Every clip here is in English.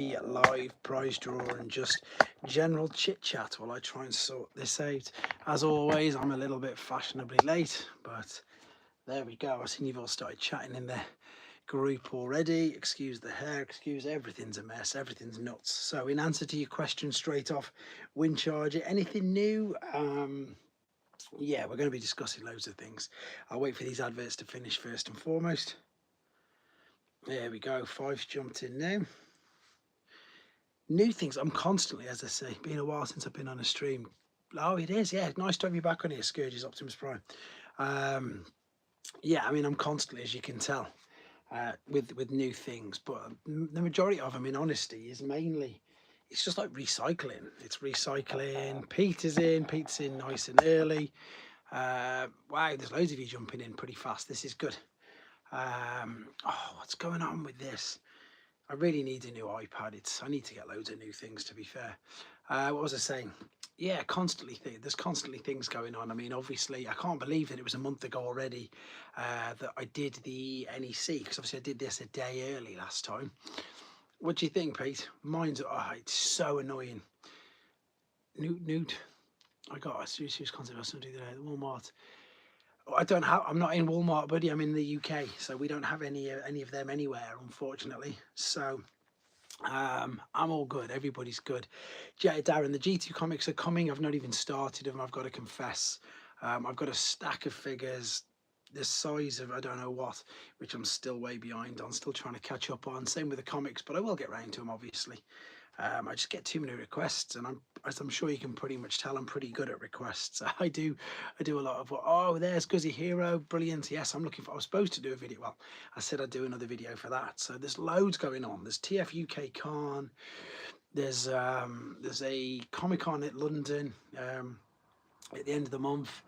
live prize draw and just general chit chat while I try and sort this out. As always, I'm a little bit fashionably late, but there we go. I've seen you've all started chatting in the group already. Excuse the hair, excuse everything's a mess, everything's nuts. So in answer to your question straight off, wind charger, anything new? Yeah, we're going to be discussing loads of things. I'll wait for these adverts to finish first and foremost. There we go, Five's jumped in now. New things, I'm constantly, as I say, been a while since I've been on a stream. Oh, it is, yeah, nice to have you back on here, Scourge's Optimus Prime. Yeah, I mean, I'm constantly, as you can tell, with new things, but the majority of them, in honesty, is mainly, it's just like recycling. It's recycling. Peter's in nice and early. Wow, there's loads of you jumping in pretty fast. This is good. Oh, what's going on with this? I really need a new iPad. I need to get loads of new things, to be fair. What was I saying? Yeah, there's constantly things going on. I mean, obviously, I can't believe that it was a month ago already that I did the NEC, because obviously I did this a day early last time. What do you think, Pete? Mine's, it's so annoying. Nude. I got a serious concept of something today at Walmart. I'm not in Walmart, buddy. I'm in the UK, so we don't have any of them anywhere, unfortunately. So I'm all good. Everybody's good. Darren, the G2 comics are coming. I've not even started them. I've got to confess. I've got a stack of figures the size of I don't know what, which I'm still way behind on. Still trying to catch up on. Same with the comics, but I will get round to them, obviously. I just get too many requests, and as I'm sure you can pretty much tell, I'm pretty good at requests. I do a lot of what. Oh, there's Guzzy Hero, brilliant. Yes, I'm looking for. I was supposed to do a video. Well, I said I'd do another video for that. So there's loads going on. There's TF UK Con. There's a Comic Con at London at the end of the month.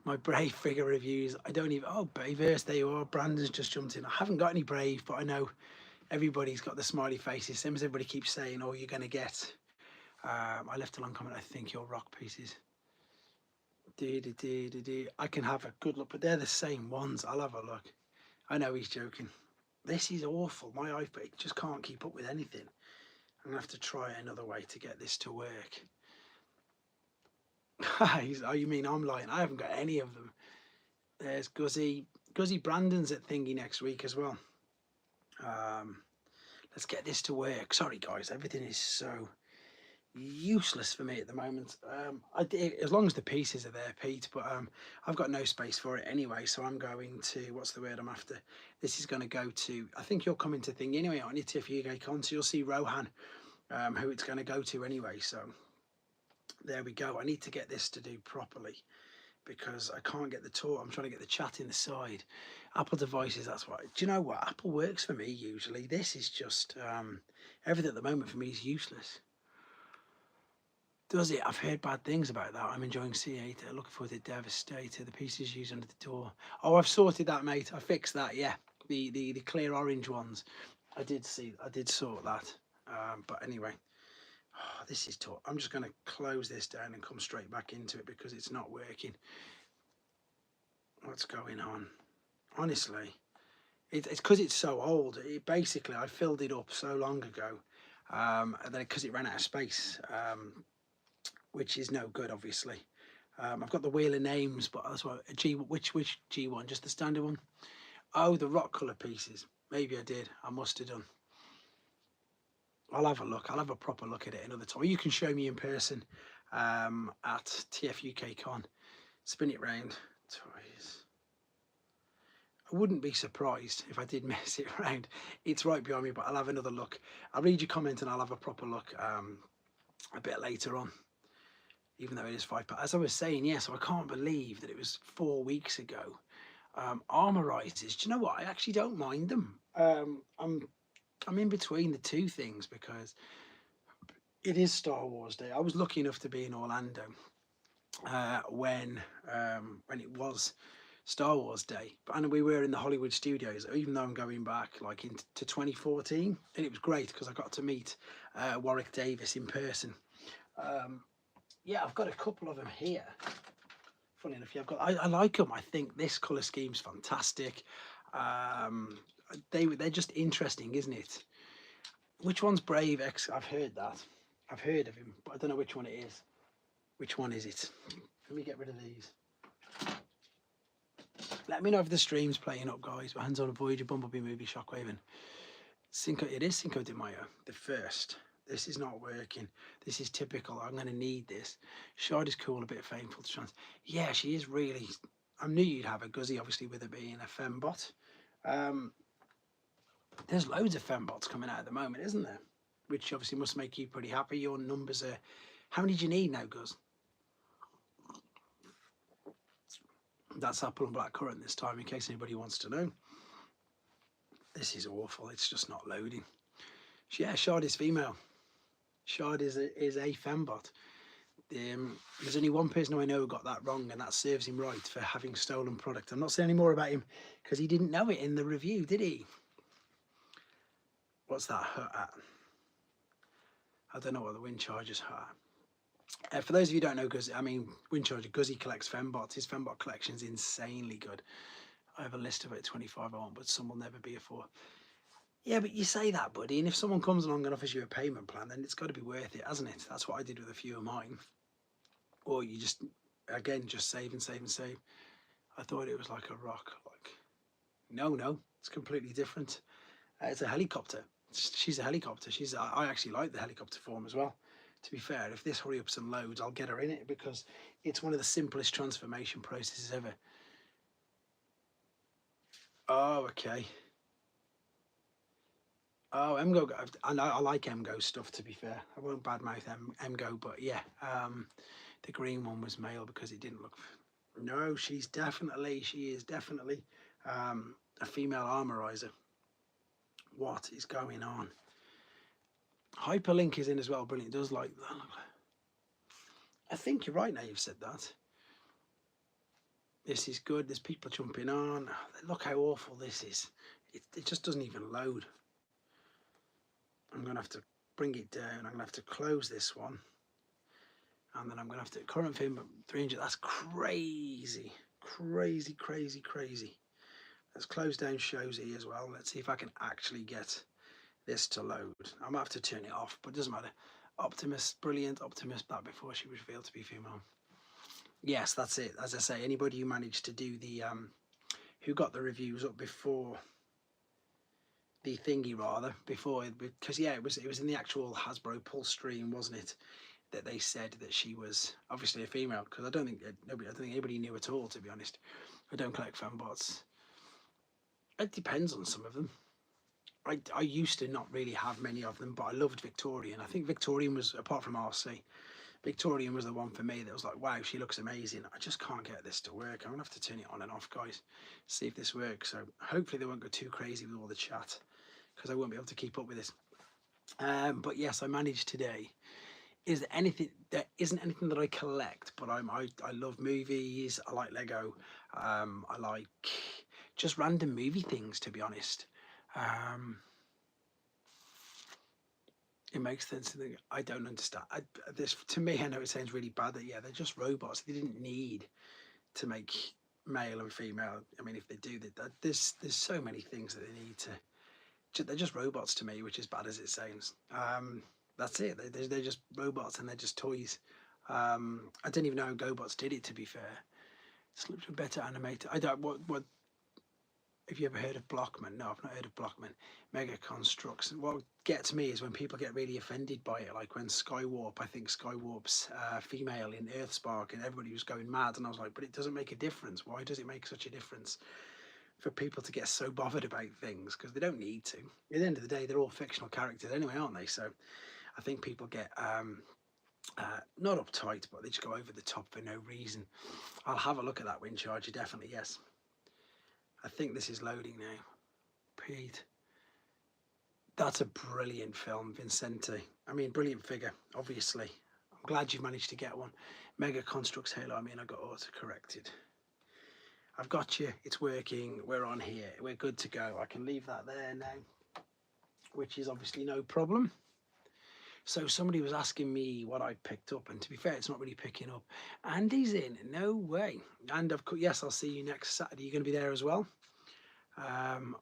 My Brave figure reviews. I don't even. Oh, Braveverse, there you are. Brandon's just jumped in. I haven't got any Brave, but I know everybody's got the smiley faces. Same as everybody keeps saying, oh, you're going to get. I left a long comment. I think your rock pieces. I can have a good look, but they're the same ones. I'll have a look. I know he's joking. This is awful. My iPad just can't keep up with anything. I'm going to have to try another way to get this to work. Oh, you mean I'm lying? I haven't got any of them. There's Guzzy. Guzzy Brandon's at Thingy next week as well. Let's get this to work. Sorry, guys. Everything is so useless for me at the moment. As long as the pieces are there, Pete, but I've got no space for it anyway, so I'm going to, what's the word I'm after? This is going to go to, I think you're coming to Thingy anyway, aren't you, TF UK Con, so you'll see Rohan, who it's going to go to anyway, so there we go. I need to get this to do properly, because I can't get the talk. I'm trying to get the chat in the side. Apple devices, that's why. Do you know what? Apple works for me usually. This is just, everything at the moment for me is useless. Does it? I've heard bad things about that. I'm enjoying C8. Looking forward to Devastator. The pieces used under the door. Oh, I've sorted that, mate. I fixed that, yeah. The clear orange ones. I did sort that. But anyway. Oh, this is tough. I'm just going to close this down and come straight back into it because it's not working. What's going on? Honestly, it's because it's so old. Basically, I filled it up so long ago, and then because it ran out of space, which is no good, obviously. I've got the wheel of names, but that's what which G1? Just the standard one? Oh, the rock colour pieces. Maybe I did. I must have done. I'll have a look. I'll have a proper look at it another time. You can show me in person at TF UK Con. Spin it round. Toys. I wouldn't be surprised if I did mess it around. It's right behind me, but I'll have another look. I'll read your comment and I'll have a proper look a bit later on, even though it is £5. As I was saying, yes, yeah, so I can't believe that it was 4 weeks ago. Armorizers, do you know what? I actually don't mind them. I'm in between the two things because it is Star Wars Day. I was lucky enough to be in Orlando when it was Star Wars Day, and we were in the Hollywood studios, even though I'm going back like into 2014, and it was great because I got to meet Warwick Davis in person. Yeah, I've got a couple of them here. Funny enough, yeah, I like them. I think this colour scheme's fantastic. They're just interesting, isn't it? Which one's Brave X? I've heard that. I've heard of him, but I don't know which one it is. Which one is it? Let me get rid of these. Let me know if the stream's playing up, guys. Hands on a Voyager, Bumblebee movie, Shockwave, and Cinco. It is Cinco de Mayo, the first. This is not working. This is typical. I'm going to need this. Shard is cool, a bit painful to trans. Yeah, she is really. I knew you'd have a Guzzy, obviously, with it being a fembot. There's loads of fembots coming out at the moment, isn't there? Which obviously must make you pretty happy. Your numbers are. How many do you need now, Guz? That's apple and blackcurrant this time, in case anybody wants to know. This is awful. It's just not loading. Yeah, Shard is female. Shard is a fembot. There's only one person who I know who got that wrong, and that serves him right for having stolen product. I'm not saying any more about him because he didn't know it in the review, did he? What's that hut at? I don't know what the wind charger's hut at. For those of you who don't know, because I mean, wind charger Guzzy collects fembots. His fembot collection is insanely good. I have a list of about 25 I want, but some will never be a 4. Yeah, but you say that, buddy, and if someone comes along and offers you a payment plan, then it's got to be worth it, hasn't it? That's what I did with a few of mine. Or you just, again, just save and save and save. I thought it was like a rock. Like, no, it's completely different. It's a helicopter. She's a helicopter. I actually like the helicopter form as well. To be fair, if this hurry ups and loads, I'll get her in it because it's one of the simplest transformation processes ever. Oh, okay. Oh, MGO, I like MGO stuff, to be fair. I won't badmouth MGO, but yeah, the green one was male because it didn't look... No, she is definitely a female armorizer. What is going on? Hyperlink is in as well, brilliant. It does like that. I think you're right now you've said that. This is good. There's people jumping on. Look how awful this is. It just doesn't even load. I'm going to have to bring it down. I'm going to have to close this one. And then I'm going to have to... Current film 300. That's crazy. Crazy, crazy, crazy. Let's close down shows E as well. Let's see if I can actually get this to load. I might have to turn it off, but it doesn't matter. Optimus, brilliant. Optimus back before she was revealed to be female. Yes, that's it. As I say, anybody who managed to do the... who got the reviews up before... the thingy rather before, because yeah, it was in the actual Hasbro Pulse stream, wasn't it, that they said that she was obviously a female, because I don't think anybody knew at all, to be honest. I don't collect fembots. It depends on some of them. I used to not really have many of them, but I loved Victorian. I think Victorian was, apart from RC, Victorian was the one for me that was like, wow, she looks amazing. I just can't get this to work. I'm gonna have to turn it on and off, guys, see if this works. So hopefully they won't go too crazy with all the chat, because I won't be able to keep up with this. But yes, I managed today. Is there anything? There isn't anything that I collect, but I love movies. I like Lego. I like just random movie things, to be honest. It makes sense. I don't understand. This, to me, I know it sounds really bad that yeah, they're just robots. They didn't need to make male and female. I mean, if they do that, there's so many things that they need to. They're just robots to me, which is bad as it sounds. That's it. They're just robots and they're just toys. I don't even know how GoBots did it, to be fair. Slipped a better animator. I don't. What? Have you ever heard of Blockman? No, I've not heard of Blockman. Mega Constructs. What gets me is when people get really offended by it, like when Skywarp, I think Skywarp's female in Earthspark, and everybody was going mad, and I was like, but it doesn't make a difference. Why does it make such a difference for people to get so bothered about things? Because they don't need to. At the end of the day, they're all fictional characters anyway, aren't they? So I think people get not uptight, but they just go over the top for no reason. I'll have a look at that wind charger, definitely, yes. I think this is loading now. Pete. That's a brilliant film, Vincente. I mean, brilliant figure, obviously. I'm glad you managed to get one. Mega Constructs Halo, I mean, I got auto-corrected. I've got you, it's working, we're on here, we're good to go. I can leave that there now, which is obviously no problem. So somebody was asking me what I picked up, and to be fair, it's not really picking up. Andy's in, no way. And of course, yes, I'll see you next Saturday. You're going to be there as well.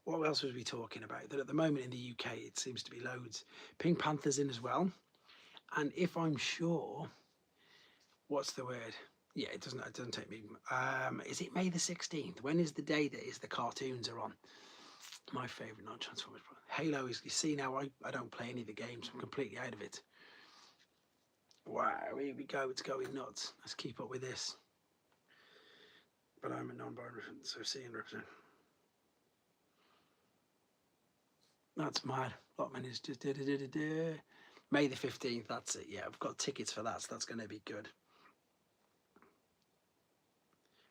What else was we talking about? That at the moment in the UK, it seems to be loads. Pink Panther's in as well. And if I'm sure, what's the word? Yeah, it doesn't take me. Is it May the 16th? When is the day that is the cartoons are on? My favourite non-Transformers. Halo is, you see now, I don't play any of the games. I'm completely out of it. Wow, here we go. It's going nuts. Let's keep up with this. But I'm a non-binary, so seeing represent. That's mad. Lockman is just May the 15th. That's it. Yeah, I've got tickets for that, so that's going to be good.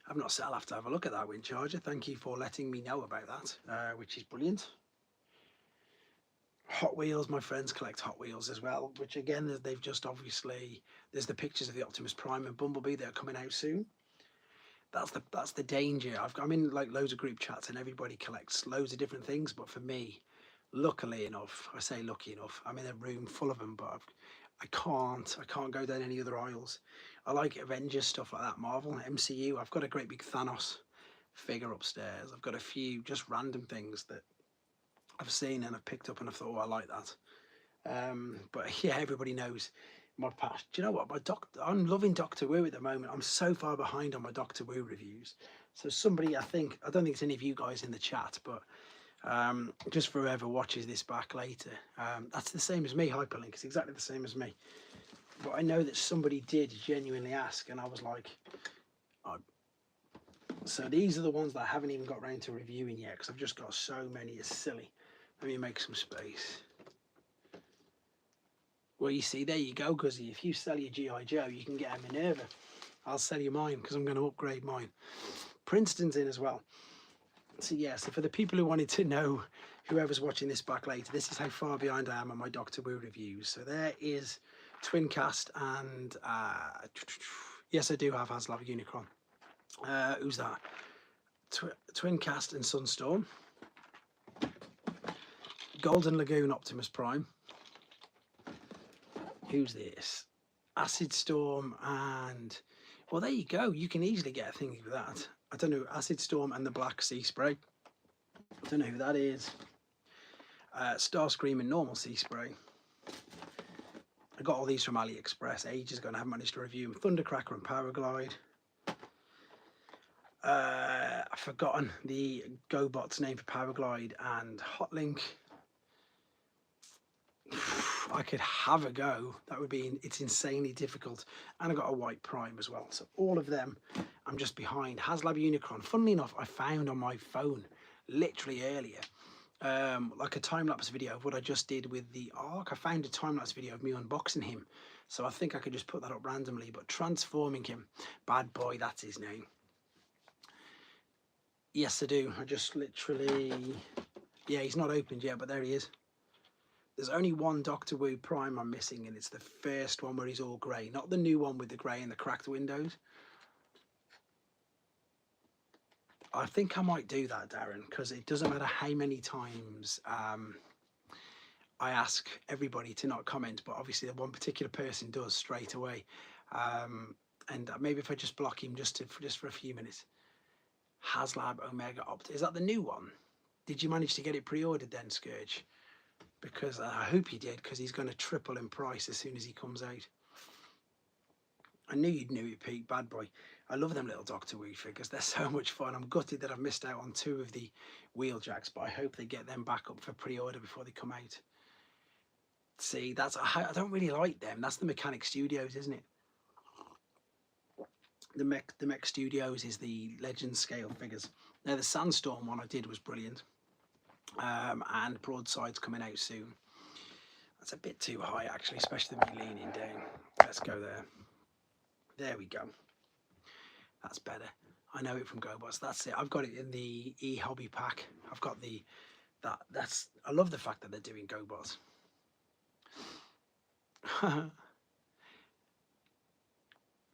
I've not said I'll have to have a look at that wind charger. Thank you for letting me know about that, which is brilliant. Hot Wheels, my friends collect Hot Wheels as well, which again, they've just obviously, there's the pictures of the Optimus Prime and Bumblebee that are coming out soon. That's the danger. I'm in like loads of group chats and everybody collects loads of different things, but for me, luckily enough, I say lucky enough, I'm in a room full of them, but I can't go down any other aisles. I like Avengers stuff like that, Marvel, MCU. I've got a great big Thanos figure upstairs. I've got a few just random things that I've seen and I've picked up and I've thought, oh, I like that. But yeah, everybody knows my past. Do you know what? I'm loving Doctor Who at the moment. I'm so far behind on my Doctor Who reviews. So somebody, I don't think it's any of you guys in the chat, but just for whoever watches this back later, that's the same as me. Hyperlink, it's exactly the same as me. But I know that somebody did genuinely ask, and I was like, so these are the ones that I haven't even got around to reviewing yet because I've just got so many. It's silly. Let me make some space. Well, you see, there you go, Guzzy. If you sell your G.I. Joe, you can get a Minerva. I'll sell you mine because I'm going to upgrade mine. Princeton's in as well. So yeah, so for the people who wanted to know, whoever's watching this back later, this is how far behind I am on my Doctor Who reviews. So there is Twincast and yes, I do have Haslab Unicron. Who's that? Twincast and Sunstorm. Golden Lagoon Optimus Prime. Who's this? Acid Storm and... Well, there you go. You can easily get a thing with that. I don't know. Acid Storm and the Black Sea Spray. I don't know who that is. Starscream and normal Sea Spray. I got all these from AliExpress ages ago and I haven't managed to review them. Thundercracker and Powerglide. I've forgotten the GoBot's name for Powerglide and Hotlink. I could have a go. That would be, it's insanely difficult. And I got a White Prime as well. So all of them, I'm just behind. Haslab Unicron, funnily enough, I found on my phone literally earlier, like a time-lapse video of what I just did with the Ark. I found a time-lapse video of me unboxing him. So I think I could just put that up randomly, but transforming him, Bad Boy, that's his name. Yes, I do. I just literally, yeah, he's not opened yet, but there he is. There's only one Doctor Who Prime I'm missing, and it's the first one where he's all grey, not the new one with the grey and the cracked windows. I think I might do that, Darren, because it doesn't matter how many times I ask everybody to not comment, but obviously one particular person does straight away. And maybe if I just block him just for a few minutes. Haslab Omega Opt. Is that the new one? Did you manage to get it pre-ordered then, Scourge? Because I hope you did, because he's going to triple in price as soon as he comes out. I knew you'd knew it, Pete. Bad Boy. I love them little Doctor Who figures. They're so much fun. I'm gutted that I've missed out on 2 of the Wheeljacks, but I hope they get them back up for pre-order before they come out. See, I don't really like them. That's the Mechanic Studios, isn't it? The Mech Studios is the Legend scale figures. Now the Sandstorm one I did was brilliant. And Broadside's coming out soon. That's a bit too high actually, especially me leaning down. Let's go there. There we go. That's better. I know it from GoBots. That's it. I've got it in the e-hobby pack. I've got I love the fact that they're doing GoBots.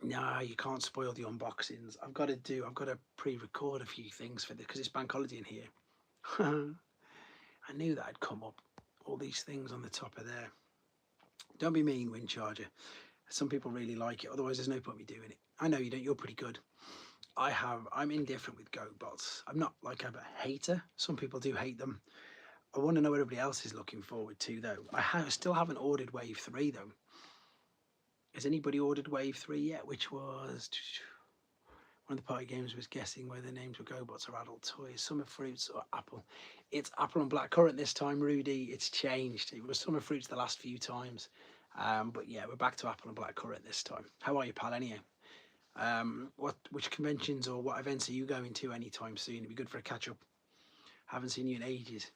No, you can't spoil the unboxings. I've got to pre-record a few things for this because it's bank holiday in here. I knew that had come up. All these things on the top of there. Don't be mean, Wind Charger. Some people really like it. Otherwise, there's no point me doing it. I know you don't. You're pretty good. I'm indifferent with GoBots. I'm not like a hater. Some people do hate them. I want to know what everybody else is looking forward to, though. Still haven't ordered Wave 3, though. Has anybody ordered Wave 3 yet? Which was one of the party games was guessing whether the names were GoBots or adult toys. Summer Fruits or Apple. It's Apple and Blackcurrant this time, Rudy. It's changed. It was Summer Fruits the last few times. But yeah, we're back to Apple and Blackcurrant this time. How are you, pal, anyhow? Which conventions or what events are you going to anytime soon? It'd be good for a catch up. Haven't seen you in ages.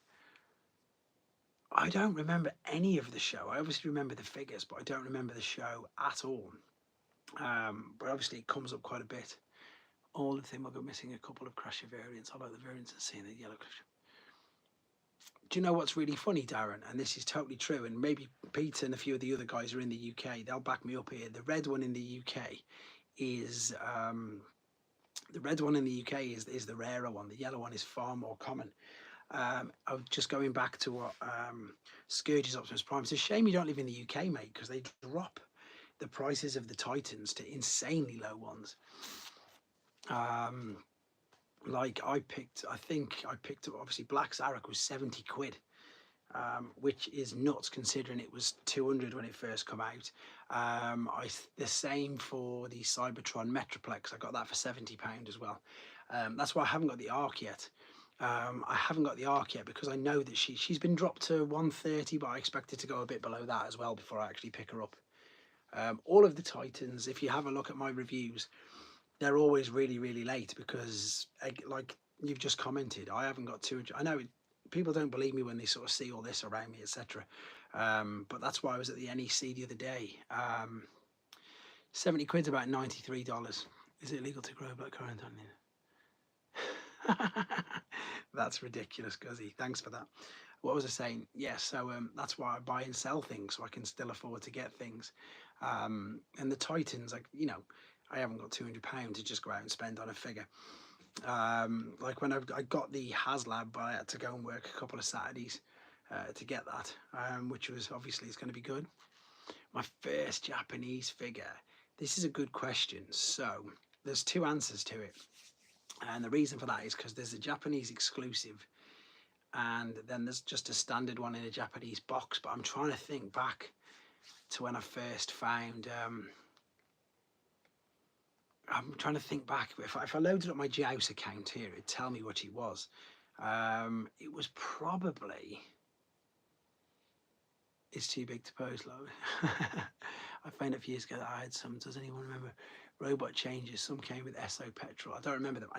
I don't remember any of the show. I obviously remember the figures, but I don't remember the show at all. But obviously it comes up quite a bit. All the thing we'll go missing a couple of Crasher variants. I like the variants and seeing the yellow Crasher. Do you know what's really funny, Darren? And this is totally true. And maybe Peter and a few of the other guys are in the UK. They'll back me up here. The red one in the UK is the rarer one. The yellow one is far more common. Of just going back to what Scourge's Optimus Prime. It's a shame you don't live in the UK, mate, because they drop the prices of the Titans to insanely low ones. Like I think I picked up, obviously Black Zarek was 70 quid, which is nuts considering it was 200 when it first come out. The same for the Cybertron Metroplex. I got that for £70 as well. That's why I haven't got the Arc yet. I haven't got the Arc yet because I know that she's been dropped to 130, but I expect it to go a bit below that as well before I actually pick her up. All of the Titans, if you have a look at my reviews, they're always really, really late because, like you've just commented, I haven't got 200. I know people don't believe me when they sort of see all this around me, etc. But that's why I was at the NEC the other day. 70 quid's about $93. Is it legal to grow blackcurrant on here? That's ridiculous, Guzzy. Thanks for that. What was I saying? Yes, so that's why I buy and sell things so I can still afford to get things. And the Titans, like, I haven't got £200 to just go out and spend on a figure. Like when I got the HasLab, but I had to go and work a couple of Saturdays to get that, which was obviously it's going to be good. My first Japanese figure. This is a good question. So there's two answers to it. And the reason for that is because there's a Japanese exclusive and then there's just a standard one in a Japanese box. But I'm trying to think back to when I first found... I'm trying to think back. If I loaded up my Joust account here, it'd tell me what it was. It was probably... It's too big to post, love. I found a few years ago that I had some. Does anyone remember? Robot changes. Some came with SO petrol. I don't remember them.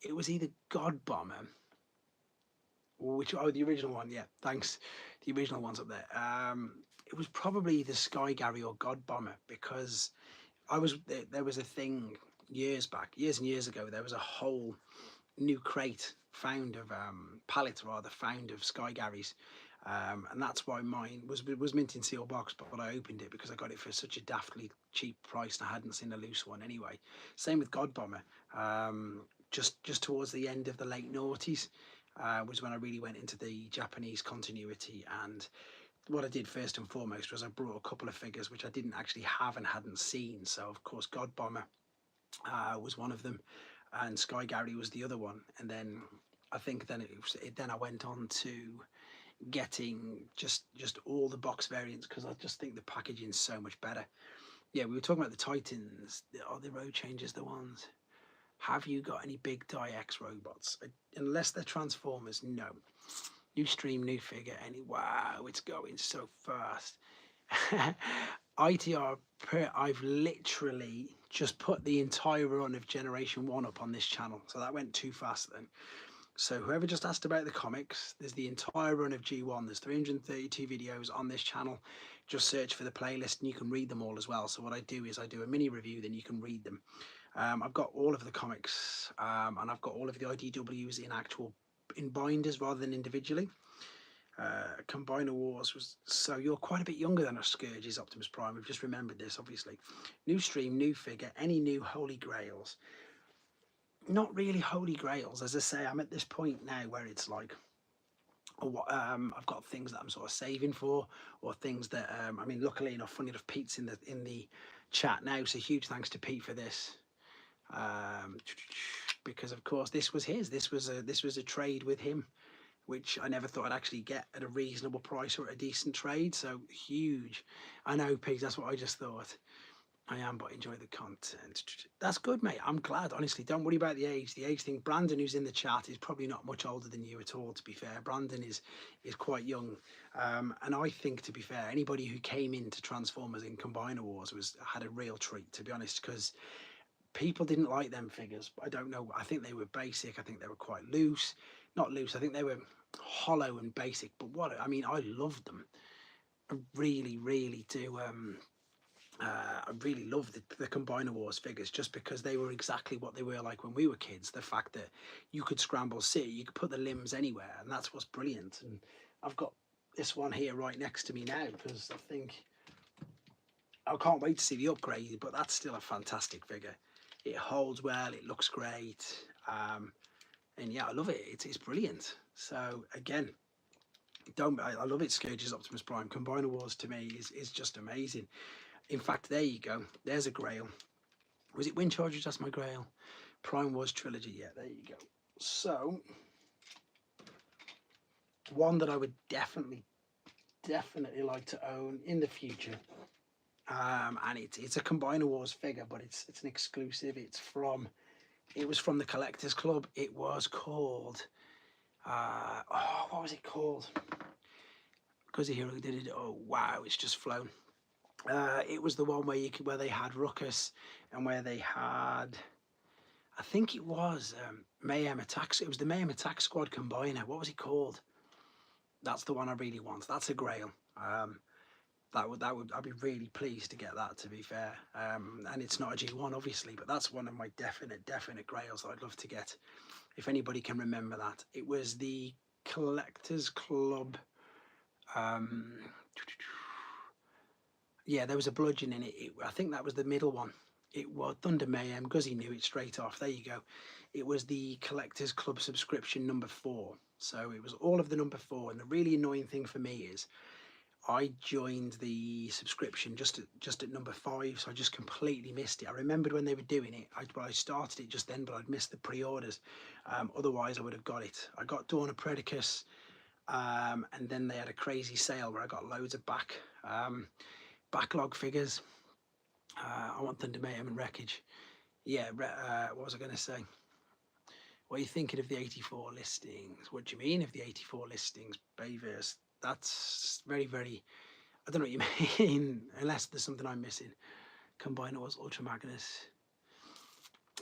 It was either God Bomber, the original one. Yeah, thanks. The original one's up there. It was probably the Sky Gary or God Bomber because there was a thing years and years ago. There was a whole new crate found of found of Sky Garys, and that's why mine was mint in seal box, but I opened it because I got it for such a daftly cheap price and I hadn't seen a loose one anyway. Same with God Bomber. Just towards the end of the late noughties was when I really went into the Japanese continuity, and what I did first and foremost was I brought a couple of figures which I didn't actually have and hadn't seen. So of course God Bomber was one of them, and Sky Gary was the other one. And then I think then I went on to getting just all the box variants because I just think the packaging is so much better. Yeah, we were talking about the Titans. Are the road changes the ones? Have you got any big Die X robots? Unless they're Transformers, no. New stream, new figure. Wow, it's going so fast. ITR, I've literally just put the entire run of Generation 1 up on this channel. So that went too fast then. So whoever just asked about the comics, there's the entire run of G1. There's 332 videos on this channel. Just search for the playlist and you can read them all as well. So what I do is I do a mini review, then you can read them. I've got all of the comics and I've got all of the IDWs in binders rather than individually. Combiner Wars was... So you're quite a bit younger than our Scourge's Optimus Prime. We've just remembered this, obviously. New stream, new figure, any new Holy Grails. Not really Holy Grails. As I say, I'm at this point now where it's like... I've got things that I'm sort of saving for, or things that... I mean, luckily enough, funny enough, Pete's in the chat now. So huge thanks to Pete for this. Because of course this was his. This was a trade with him, which I never thought I'd actually get at a reasonable price or at a decent trade. So huge. I know, Pete, that's what I just thought. I am, but enjoy the content. That's good, mate. I'm glad, honestly. Don't worry about the age. The age thing. Brandon, who's in the chat, is probably not much older than you at all, to be fair. Brandon is quite young. And I think, to be fair, anybody who came into Transformers in Combiner Wars had a real treat, to be honest, because people didn't like them figures. I don't know. I think they were basic. I think they were quite loose. Not loose. I think they were hollow and basic. But I mean, I loved them. I really, really do. I really love the Combiner Wars figures just because they were exactly what they were like when we were kids. The fact that you could scramble city, you could put the limbs anywhere, and that's what's brilliant. And I've got this one here right next to me now because I think I can't wait to see the upgrade, but that's still a fantastic figure. It holds well, it looks great, and yeah, I love it. It's brilliant. So again, I love it. Scourge's Optimus Prime Combiner Wars to me is just amazing. In fact, there you go. There's a grail. Was it Wind Chargers? That's my grail. Prime Wars trilogy. Yeah, there you go. So one that I would definitely like to own in the future. And it's a Combiner Wars figure, but it's an exclusive. It was from the Collectors Club. It was called what was it called? Because the hero did it. Oh wow, it's just flown. It was the one where they had Ruckus and where they had, I think it was Mayhem Attacks. It was the Mayhem Attack Squad Combiner. What was it called? That's the one I really want. That's a grail. I'd be really pleased to get that, to be fair. And it's not a G1 obviously, but that's one of my definite grails that I'd love to get. If anybody can remember that, it was the Collectors Club. Yeah, there was a bludgeon in it. I think that was the middle one. It was Thunder Mayhem. Guzzy knew it straight off. There you go. It was the Collectors Club subscription number 4. So it was all of the number 4. And the really annoying thing for me is I joined the subscription just at number 5, so I just completely missed it. I remembered when they were doing it. I started it just then, but I'd missed the pre-orders. Otherwise, I would have got it. I got Dawn of Predicus, and then they had a crazy sale where I got loads of backlog figures. I want Thunder Mayhem and Wreckage. Yeah, what was I going to say? What are you thinking of the 84 listings? What do you mean of the 84 listings, Bayverse? That's very, very, I don't know what you mean, unless there's something I'm missing. Combiner was Ultra Magnus.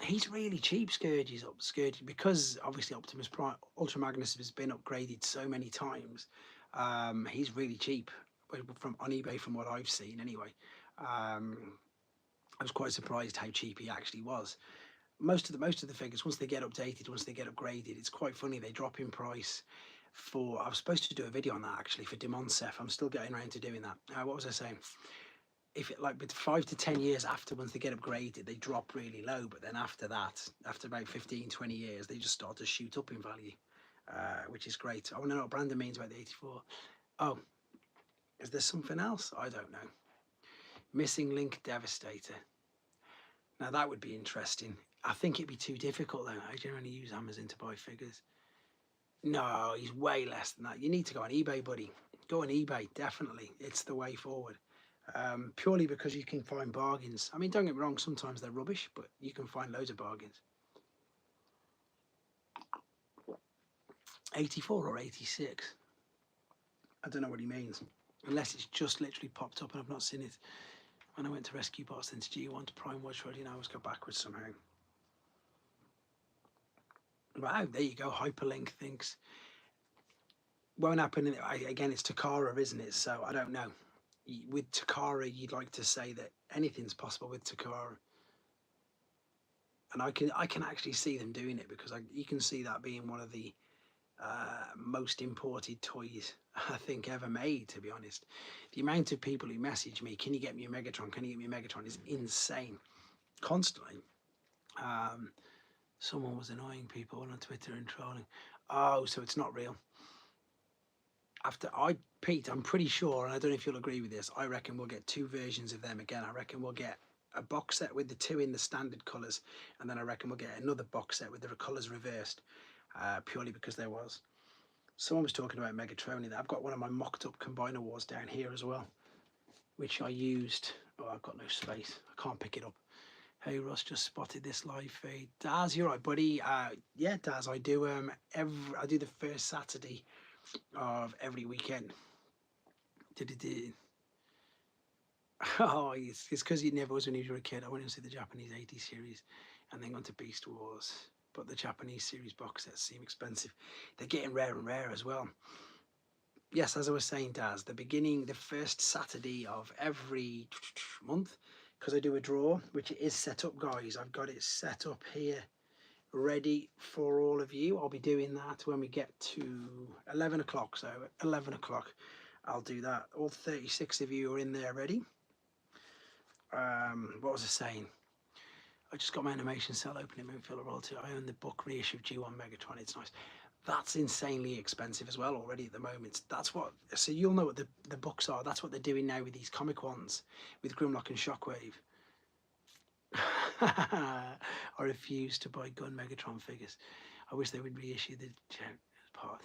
He's really cheap, Scourge, because obviously Optimus Prime, Ultra Magnus has been upgraded so many times. He's really cheap on eBay from what I've seen anyway. I was quite surprised how cheap he actually was. Most of the figures, once they get updated, once they get upgraded, it's quite funny. They drop in price. I was supposed to do a video on that actually for Demonsef. I'm still getting around to doing that. What was I saying? If it with 5 to 10 years after, once they get upgraded, they drop really low, but then after that, after about 15-20 years, they just start to shoot up in value, which is great. I want to know what Brandon means about the 84. Oh, is there something else? I don't know. Missing Link Devastator. Now that would be interesting. I think it'd be too difficult though. I generally use Amazon to buy figures. No, he's way less than that. You need to go on eBay, buddy. Go on eBay, definitely. It's the way forward. Purely because you can find bargains. I mean, don't get me wrong, sometimes they're rubbish, but you can find loads of bargains. 84 or 86? I don't know what he means. Unless it's just literally popped up and I've not seen it. When I went to Rescue Bots, then to G1 to Prime Watch Ready, and I always go backwards somehow. Wow, there you go. Hyperlink thinks. Won't happen. Again, it's Takara, isn't it? So I don't know. With Takara, you'd like to say that anything's possible with Takara. And I can actually see them doing it because you can see that being one of the most imported toys I think ever made, to be honest. The amount of people who message me, can you get me a Megatron, can you get me a Megatron, is insane. Constantly. Someone was annoying people on Twitter and trolling. Oh, so it's not real. Pete, I'm pretty sure, and I don't know if you'll agree with this, I reckon we'll get 2 versions of them again. I reckon we'll get a box set with the two in the standard colours, and then I reckon we'll get another box set with the colours reversed, purely because there was. Someone was talking about Megatronic. I've got one of my mocked up Combiner Wars down here as well, which I used. Oh, I've got no space. I can't pick it up. Hey Russ, just spotted this live feed. Daz, you're right, buddy. Yeah, Daz, I do I do the first Saturday of every weekend. Oh, it's because it never was when you were a kid. I went and see the Japanese 80s series and then gone to Beast Wars. But the Japanese series box sets seem expensive. They're getting rarer and rarer as well. Yes, as I was saying, Daz, the first Saturday of every month, because I do a draw, which is set up, guys. I've got it set up here, ready for all of you. I'll be doing that when we get to 11 o'clock. So 11 o'clock, I'll do that. All 36 of you are in there ready. What was I saying? I just got my animation cell opening Moonfield Royalty. I own the book reissue of G1 Megatron. It's nice. That's insanely expensive as well already at the moment. That's what, so you'll know what the books are. That's what they're doing now with these comic ones, with Grimlock and Shockwave. I refuse to buy Gun Megatron figures. I wish they would reissue the part.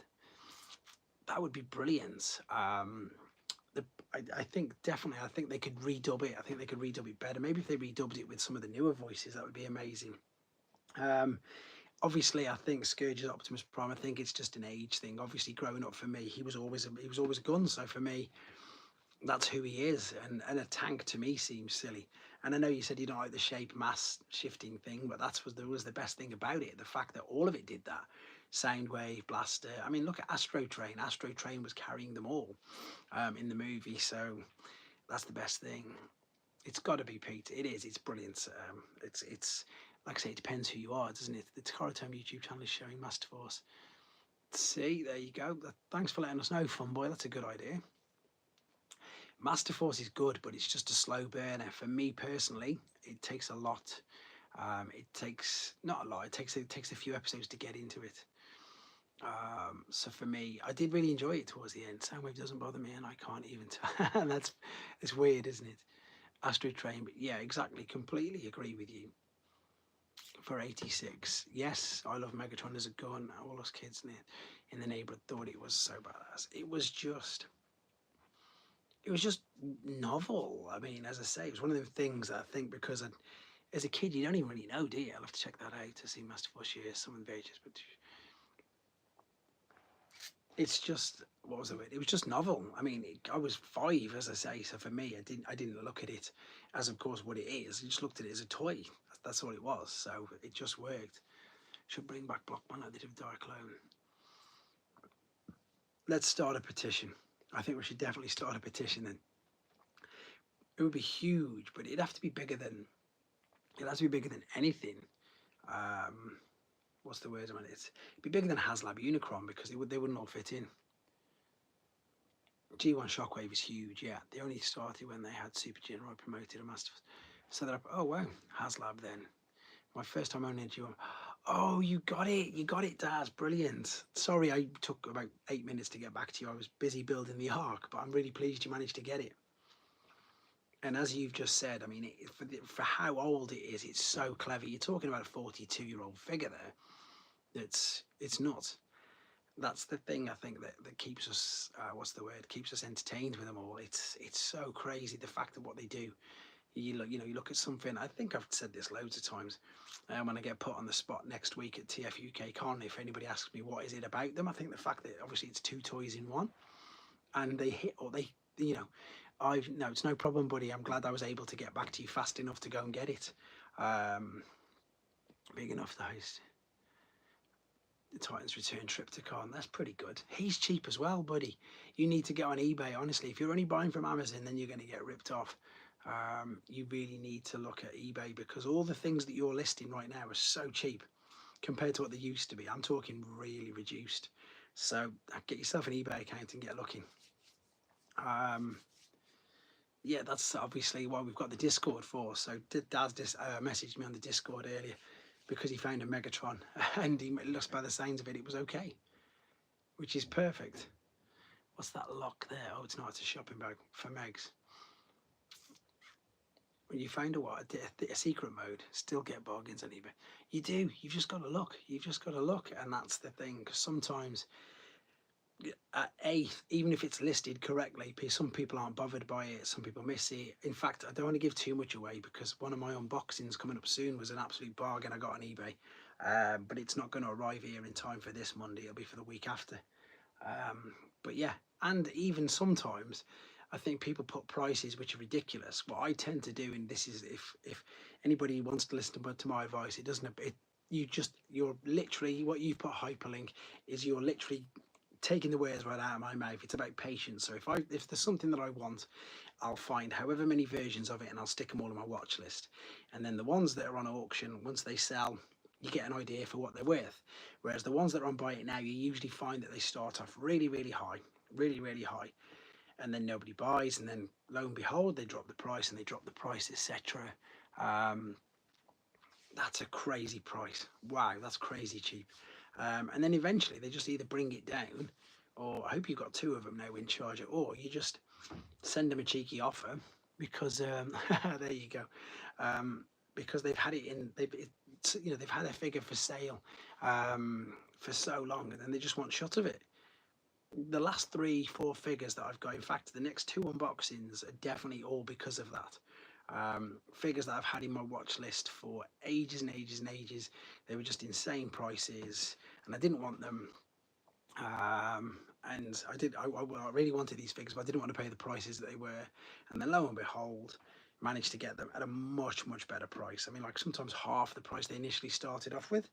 That would be brilliant. I think definitely, I think they could redub it. I think they could redub it better. Maybe if they redubbed it with some of the newer voices, that would be amazing. Obviously, I think Scourge's Optimus Prime, I think it's just an age thing. Obviously, growing up for me, he was always a gun. So for me, that's who he is. And a tank to me seems silly. And I know you said you don't like the shape mass shifting thing, but that was the best thing about it. The fact that all of it did that. Soundwave, Blaster. I mean, look at Astro Train. Astro Train was carrying them all in the movie. So that's the best thing. It's got to be Pete. It is. It's brilliant. It's like I say, it depends who you are, doesn't it? The Toronto YouTube channel is showing Master Force. See, there you go. Thanks for letting us know, Funboy. That's a good idea. Master Force is good, but it's just a slow burner. For me personally, it takes a lot. It takes not a lot. It takes a few episodes to get into it. So for me, I did really enjoy it towards the end. Soundwave doesn't bother me, and I can't even tell. And it's weird, isn't it? Astro Train, but yeah, exactly. Completely agree with you. For 86, yes, I love Megatron as a gun. All us kids in the neighborhood thought it was so badass. It was just novel. I mean, as I say, it was one of the things that I think because as a kid, you don't even really know, do you? I'll have to check that out to see Master Force years, some of the pages, but it's just, what was the word? It was just novel. I mean, I was 5, as I say, so for me, I didn't look at it as, of course, what it is. I just looked at it as a toy. That's all it was. So it just worked. Should bring back Blockman like they did with Dark Clone. Let's start a petition. I think we should definitely start a petition then. It would be huge, but it'd have to be bigger than, it has to be bigger than anything. What's the word? I mean, it'd be bigger than HasLab Unicron because they wouldn't all fit in. G1 Shockwave is huge, yeah. They only started when they had Super General promoted a Master. So they're, oh wow, HasLab then. My first time owning a G1. Oh, you got it, Daz, brilliant. Sorry, I took about 8 minutes to get back to you. I was busy building the Ark, but I'm really pleased you managed to get it. And as you've just said, I mean, for how old it is, it's so clever. You're talking about a 42-year-old figure there. It's not. That's the thing I think that keeps us, keeps us entertained with them all. It's so crazy, the fact that what they do. You look at something, I think I've said this loads of times, when I get put on the spot next week at TF UK Con, if anybody asks me what is it about them, I think the fact that obviously it's 2 toys in one, and they hit, or they, no, it's no problem, buddy. I'm glad I was able to get back to you fast enough to go and get it. Big enough, though. The Titans Return Triptychon, that's pretty good. He's cheap as well, buddy. You need to go on eBay, honestly. If you're only buying from Amazon, then you're going to get ripped off. You really need to look at eBay because all the things that you're listing right now are so cheap compared to what they used to be. I'm talking really reduced. So get yourself an eBay account and get looking. Yeah, that's obviously what we've got the Discord for. So Dad messaged me on the Discord earlier because he found a Megatron and he looks, by the signs of it, it was okay, which is perfect. What's that lock there? Oh, it's not. It's a shopping bag for Megs. when you find a secret mode, still get bargains on eBay. You do. You've just got to look. You've just got to look, and that's the thing. Because sometimes, even if it's listed correctly, some people aren't bothered by it. Some people miss it. In fact, I don't want to give too much away because one of my unboxings coming up soon was an absolute bargain I got on eBay, but it's not going to arrive here in time for this Monday. It'll be for the week after. But yeah, and even sometimes I think people put prices which are ridiculous. What I tend to do, and this is if anybody wants to listen to my advice, it doesn't it you're literally, what you put hyperlink is you're literally taking the words right out of my mouth. It's about patience. So if there's something that I want, I'll find however many versions of it and I'll stick them all on my watch list. And then the ones that are on auction, once they sell, you get an idea for what they're worth. Whereas the ones that are on buy it now, you usually find that they start off really, really high, really high, and then nobody buys, and then lo and behold, they drop the price and they drop the price, etc. That's a crazy price. Wow, that's crazy cheap. And then eventually they just either bring it down, or I hope you've got two of them now in charge, or you just send them a cheeky offer because there you go, because they've had it in, they've had their figure for sale for so long, and then they just want shot of it. The last 3-4 figures that I've got, in fact the next 2 unboxings, are definitely all because of that. Figures that I've had in my watch list for ages and ages and ages. They were just insane prices and I didn't want them, and I really wanted these figures, but I didn't want to pay the prices that they were, and then lo and behold, managed to get them at a much better price. I mean, like sometimes half the price they initially started off with.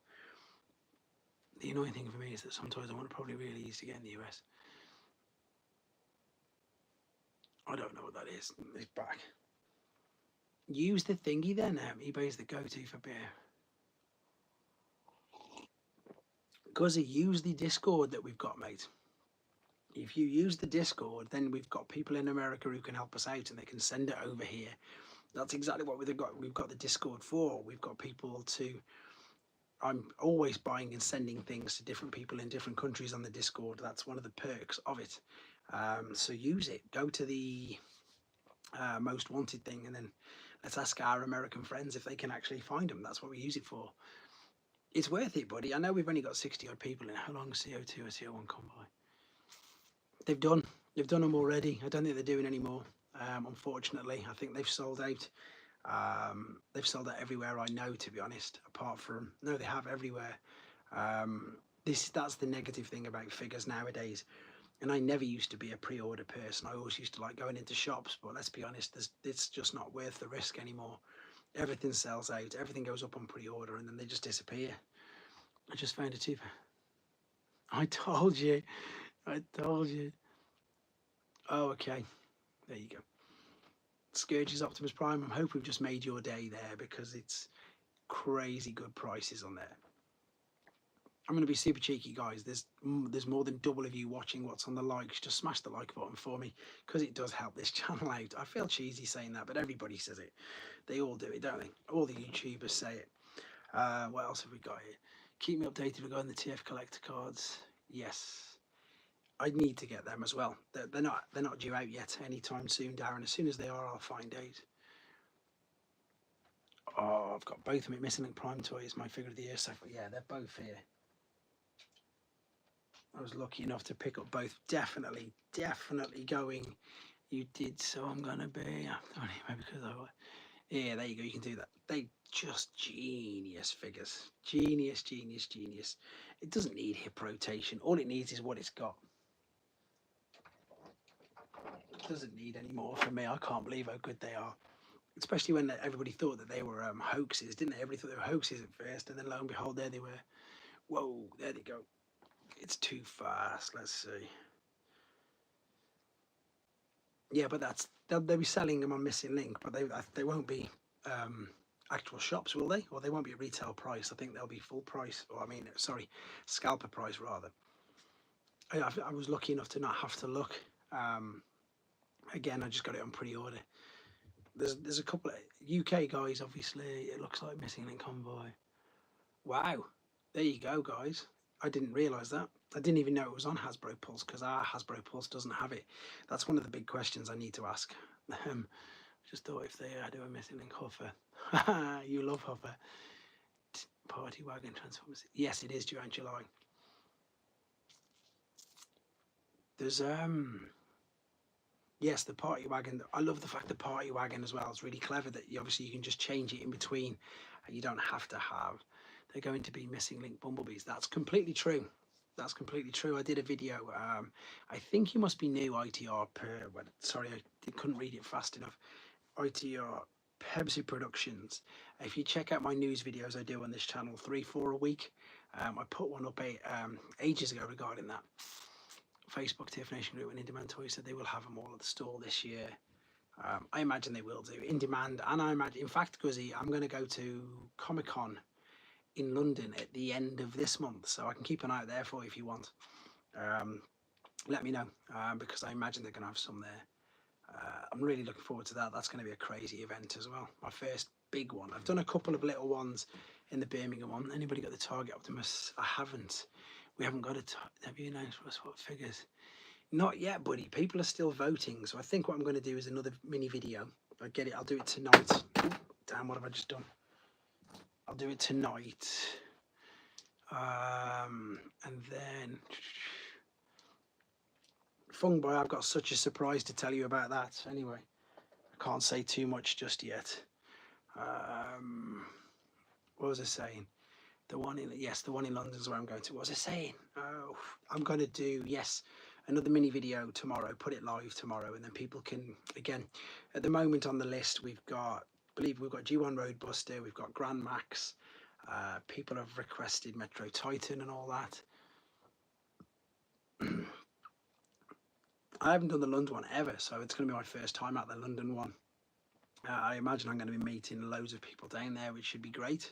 The annoying thing for me is that sometimes I want to probably really easy to get in the US. I don't know what that is. It's back. Use the thingy then. eBay's the go-to for beer. Because use the Discord that we've got, mate. If you use the Discord, then we've got people in America who can help us out and they can send it over here. That's exactly what we've got the Discord for. We've got people to, I'm always buying and sending things to different people in different countries on the Discord. That's one of the perks of it. So use it. Go to the most wanted thing, and then let's ask our American friends if they can actually find them. That's what we use it for. It's worth it, buddy. I know we've only got 60 odd people in. How long CO2 or CO1 convoy? They've done them already. I don't think they're doing any more. Unfortunately, I think they've sold out. They've sold out everywhere I know, to be honest, apart from, no, they have everywhere. That's the negative thing about figures nowadays. And I never used to be a pre-order person. I always used to like going into shops, but let's be honest, it's just not worth the risk anymore. Everything sells out, everything goes up on pre-order, and then they just disappear. I just found a tube. I told you. Oh, okay. There you go. Scourge's Optimus Prime. I hope we've just made your day there, because it's crazy good prices on there. I'm going to be super cheeky, guys. There's more than double of you watching what's on the likes. Just smash the like button for me, because it does help this channel out. I feel cheesy saying that, but everybody says it. They all do it, don't they? All the YouTubers say it. What else have we got here? Keep me updated regarding the TF collector cards. Yes, I need to get them as well. They're not due out yet anytime soon, Darren. As soon as they are, I'll find out. Oh, I've got both of them. Missing Link Prime toys, my figure of the year. So yeah, they're both here. I was lucky enough to pick up both. Definitely going. You did, so I'm gonna be. Maybe because I. Yeah, there you go. You can do that. They just genius figures. Genius. It doesn't need hip rotation. All it needs is what it's got. It doesn't need any more from me. I can't believe how good they are. Especially when everybody thought that they were hoaxes, didn't they? Everybody thought they were hoaxes at first, and then lo and behold, there they were. Whoa, there they go. It's too fast. Let's see. Yeah, but they'll be selling them on Missing Link, but they won't be actual shops, will they? Or they won't be at retail price. I think they'll be full price, or I mean, sorry, scalper price rather. I was lucky enough to not have to look. Again, I just got it on pre-order. There's a couple of UK guys, obviously. It looks like Missing Link Convoy. Wow, there you go, guys. I didn't realise that. I didn't even know it was on Hasbro Pulse, because our Hasbro Pulse doesn't have it. That's one of the big questions I need to ask. Just thought if they do a missing link Huffer. You love Huffer. Party wagon Transformers. Yes, it is due in July. There's yes, the party wagon. I love the fact the party wagon as well. It's really clever that obviously you can just change it in between, and you don't have to have. They're going to be missing link bumblebees. That's completely true. That's completely true. I did a video. I think you must be new, ITR. Sorry, I couldn't read it fast enough. ITR Pepsi Productions. If you check out my news videos I do on this channel, 3-4 a week. I put one up ages ago regarding that. Facebook TF Nation Group and In Demand Toys said they will have them all at the store this year. I imagine they will do In Demand, and I imagine, in fact, Guzzy, I'm going to go to Comic Con in London at the end of this month, so I can keep an eye out there for you if you want. Let me know, because I imagine they're going to have some there. I'm really looking forward to that. That's going to be a crazy event as well. My first big one. I've done a couple of little ones in the Birmingham one. Anybody got the Target Optimus? I haven't. We haven't got a. Have you announced for us what figures? Not yet, buddy. People are still voting. So I think what I'm going to do is another mini video. If I get it, I'll do it tonight. Damn, what have I just done? I'll do it tonight. And then Fung Boy, I've got such a surprise to tell you about that. Anyway, I can't say too much just yet. What was I saying? The one in London is where I'm going to. What was I saying? Oh, I'm going to do, yes, another mini video tomorrow, put it live tomorrow, and then people can, again, at the moment on the list, we've got G1 Roadbuster, we've got Grand Max, people have requested Metro Titan and all that. I haven't done the London one ever, so it's going to be my first time at the London one. I imagine I'm going to be meeting loads of people down there, which should be great.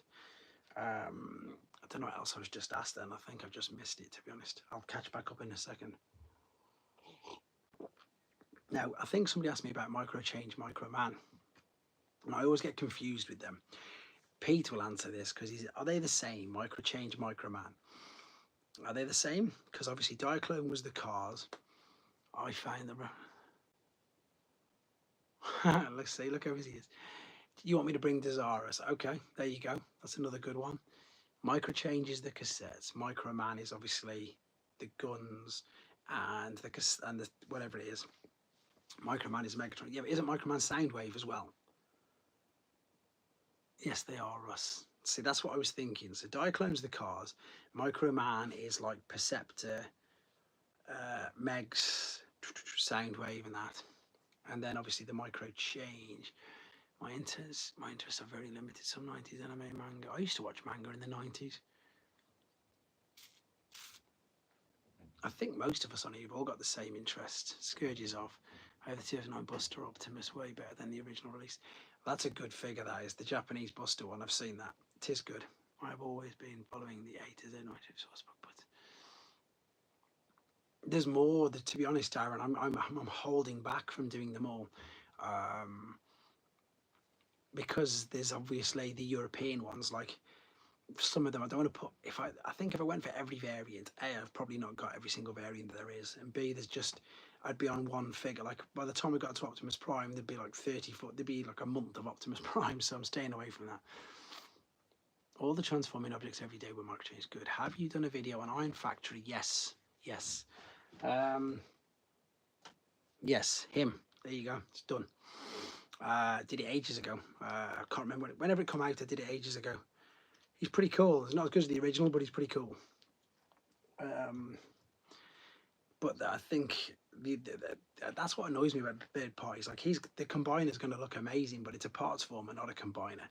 I don't know what else I was just asked then. I think I've just missed it, to be honest. I'll catch back up in a second. Now, I think somebody asked me about Micro Change, Micro Man. And I always get confused with them. Pete will answer this because are they the same, Micro Change, Micro Man? Are they the same? Because obviously Diaclone was the cars. I found them. Let's see, look how busy he is. You want me to bring Desirus? Okay, there you go. That's another good one. Micro Change is the cassettes. Micro Man is obviously the guns and the whatever it is. Micro Man is Megatron. Yeah, but isn't Micro Man Soundwave as well? Yes, they are, Russ. See, that's what I was thinking. So Diaclone's the cars. Micro Man is like Perceptor, Megs, Soundwave, and that. And then obviously the Micro Change. My interests are very limited. Some 90s anime manga. I used to watch manga in the 90s. I think most of us on here have all got the same interest. Scourge is off. I have the 2009 Buster Optimus, way better than the original release. That's a good figure, that is. The Japanese Buster one, I've seen that. It is good. I've always been following the A to Z source book, but there's more. To be honest, Aaron, I'm holding back from doing them all. Because there's obviously the European ones, like some of them I don't want to put. I think if I went for every variant, A, I've probably not got every single variant there is, and B, I'd be on one figure. Like by the time we got to Optimus Prime, there'd be like 30 foot. There'd be like a month of Optimus Prime, so I'm staying away from that. All the transforming objects every day with Micro Change good. Have you done a video on Iron Factory? Yes. Yes, him. There you go. It's done. Did it ages ago. I can't remember whenever it come out. I did it ages ago. He's pretty cool. It's not as good as the original, but he's pretty cool. But I think that's what annoys me about third parties. Like the combiner is going to look amazing, but it's a parts former, not a combiner,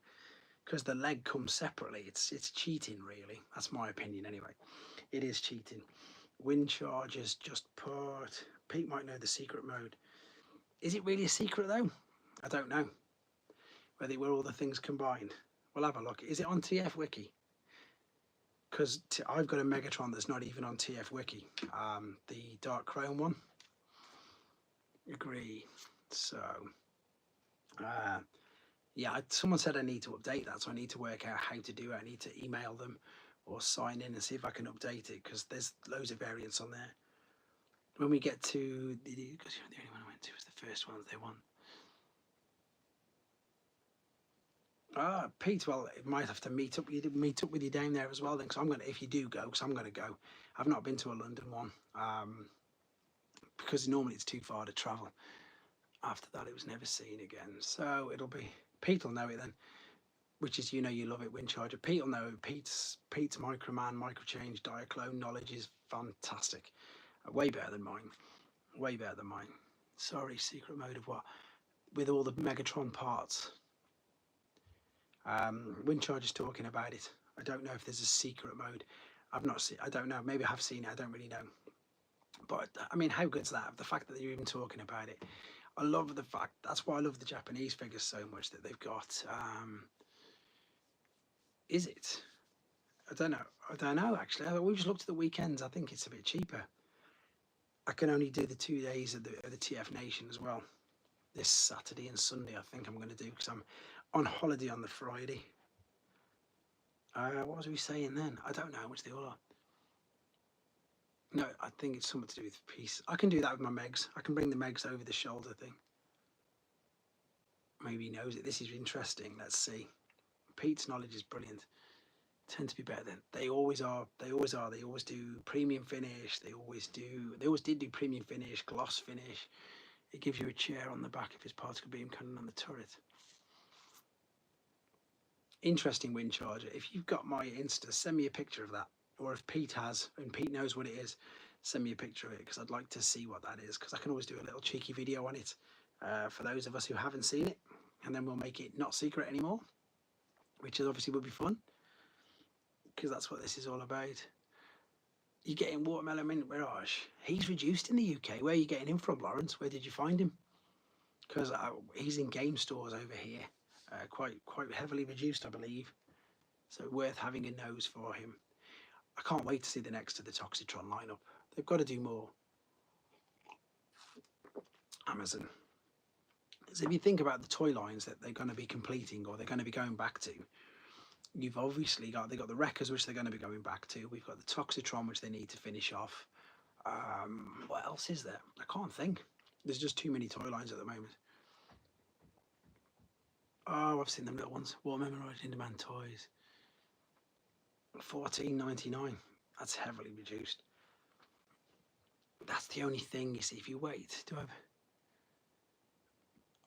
because the leg comes separately. It's cheating, really. That's my opinion, anyway. It is cheating. Wind charges just part. Pete might know the secret mode. Is it really a secret though? I don't know. Where all the things combined. We'll have a look. Is it on TF Wiki? Because I've got a Megatron that's not even on TF Wiki. The Dark Chrome one. Agree. So, yeah, someone said I need to update that, so I need to work out how to do it. I need to email them or sign in and see if I can update it, because there's loads of variants on there. When we get to because the only one I went to was the first one that they won. Pete, well, it might have to meet up with you down there as well then, because I'm gonna, if you do go, because I'm gonna go. I've not been to a London one, because normally it's too far to travel. After that, it was never seen again. So it'll be, Pete will know it then, which is, you know, you love it, Wind Charger. Pete will know it. Pete's Microman, Microchange, Diaclone knowledge is fantastic. Way better than mine. Way better than mine. Sorry, secret mode of what? With all the Megatron parts. Wind Charger's talking about it. I don't know if there's a secret mode. I've not seen. I don't know. Maybe I have seen it. I don't really know. But I mean, how good's that? The fact that you're even talking about it. I love the fact. That's why I love the Japanese figures so much, that they've got. Is it? I don't know. I don't know actually. We just looked at the weekends. I think it's a bit cheaper. I can only do the 2 days of the TF Nation as well. This Saturday and Sunday, I think I'm going to do, because I'm on holiday on the Friday. What was we saying then? I don't know how much they all are. No, I think it's something to do with peace. I can do that with my Megs. I can bring the Megs over the shoulder thing. Maybe he knows it. This is interesting. Let's see. Pete's knowledge is brilliant. Tend to be better than they always are. They always are. They always do premium finish. They always do. They always did do premium finish, gloss finish. It gives you a chair on the back of his particle beam cannon on the turret. Interesting Wind Charger. If you've got my Insta, send me a picture of that. Or if Pete has, and Pete knows what it is, send me a picture of it, because I'd like to see what that is, because I can always do a little cheeky video on it for those of us who haven't seen it, and then we'll make it not secret anymore, which is obviously would be fun, because that's what this is all about. You're getting Watermelon Mint Mirage. He's reduced in the UK. Where are you getting him from, Lawrence? Where did you find him? Because he's in game stores over here, quite heavily reduced, I believe. So worth having a nose for him. I can't wait to see the next to the Toxitron lineup. They've got to do more. Amazon. So if you think about the toy lines that they're going to be completing, or they're going to be going back to, you've obviously got, they've got the Wreckers, which they're going to be going back to. We've got the Toxitron, which they need to finish off. What else is there? I can't think. There's just too many toy lines at the moment. Oh, I've seen them little ones. Watermelon in demand toys. $14.99. That's heavily reduced. That's the only thing, you see. If you wait,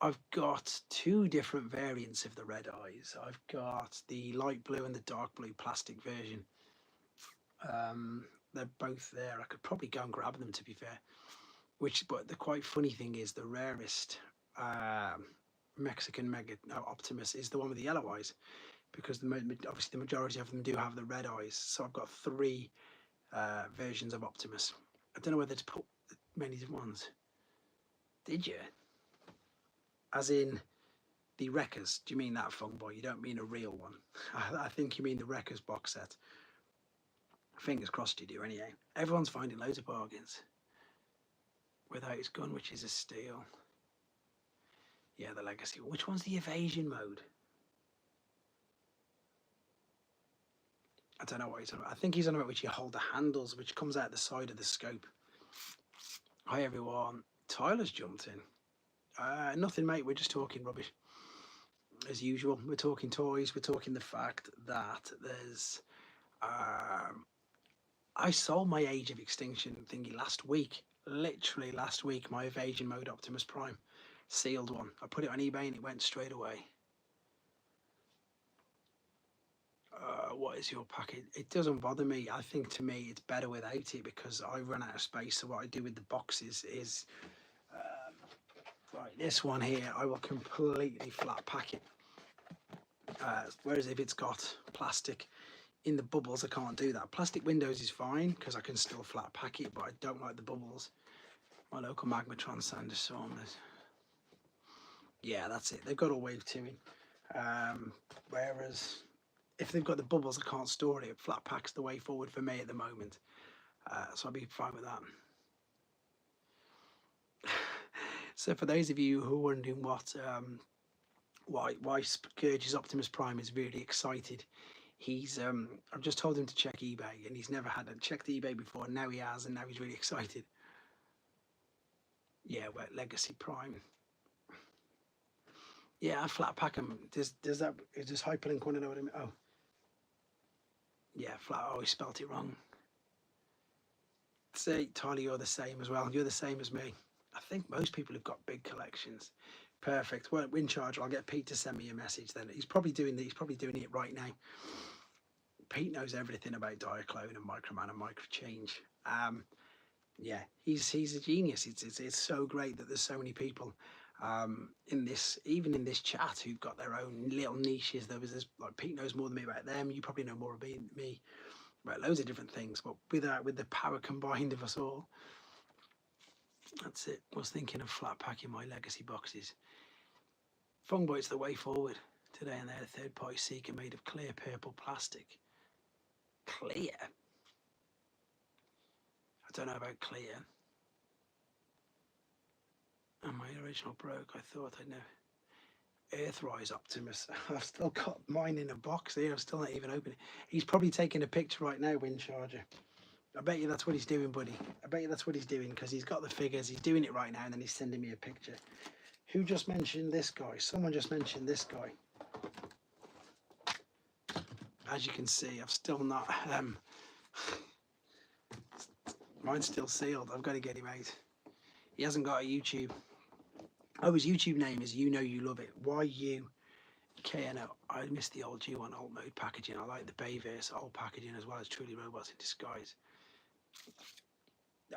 I've got two different variants of the red eyes. I've got the light blue and the dark blue plastic version. They're both there. I could probably go and grab them, to be fair. But the quite funny thing is, the rarest Mexican Optimus is the one with the yellow eyes, because obviously the majority of them do have the red eyes. So I've got three versions of Optimus. I don't know whether to put many different ones. Did you? As in the Wreckers? Do you mean that, Fung Boy? You don't mean a real one? I think you mean the Wreckers box set. Fingers crossed you do, anyway. Everyone's finding loads of bargains. Without his gun, which is a steal. Yeah, the Legacy. Which one's the evasion mode? I don't know what he's on about. I think he's on about which you hold the handles, which comes out the side of the scope. Hi, everyone. Tyler's jumped in. Nothing, mate. We're just talking rubbish. As usual, we're talking toys. We're talking the fact that there's... I sold my Age of Extinction thingy last week. Literally last week, my evasion mode Optimus Prime. Sealed one. I put it on eBay and it went straight away. What is your packet? It doesn't bother me. I think, to me, it's better without it, because I run out of space. So what I do with the boxes is... right, this one here, I will completely flat pack it. Whereas if it's got plastic in the bubbles, I can't do that. Plastic windows is fine, because I can still flat pack it, but I don't like the bubbles. My local Magmatron Sanderson. Yeah, that's it. They've got all wave 2 in. Whereas if they've got the bubbles, I can't store it. Flat pack's the way forward for me at the moment. So I'll be fine with that. So for those of you who are wondering why Scourge's Optimus Prime is really excited, he's I've just told him to check eBay, and he's never had checked eBay before, and now he has, and now he's really excited. Yeah, well, Legacy Prime. Yeah, I flat pack them. Does that, does hyperlink want to know what I mean? Oh, yeah, flat. I always spelt it wrong. See, Tyler, you're the same as well. You're the same as me. I think most people have got big collections. Perfect. Well, Wind Charger, I'll get Pete to send me a message then. He's probably doing it right now. Pete knows everything about Diaclone and Microman and Microchange. Yeah, he's a genius. It's so great that there's so many people in this, even in this chat, who've got their own little niches. There's like Pete knows more than me about them. You probably know more about me about loads of different things. But with the power combined of us all, that's it. I was thinking of flat packing my legacy boxes. Fungboy's the way forward today, and they're a third-party seeker made of clear purple plastic. Clear? I don't know about clear. And my original broke. I thought I'd know. Earthrise Optimus. I've still got mine in a box here. I've still not even opened it. He's probably taking a picture right now, Wind Charger. I bet you that's what he's doing, buddy. I bet you that's what he's doing, because he's got the figures. He's doing it right now, and then he's sending me a picture. Who just mentioned this guy? Someone just mentioned this guy. As you can see, I've still not... mine's still sealed. I've got to get him out. He hasn't got a YouTube. Oh, his YouTube name is You Know You Love It. YUKNO. I miss the old G1 alt mode packaging. I like the Bayverse alt packaging as well as Truly Robots in Disguise.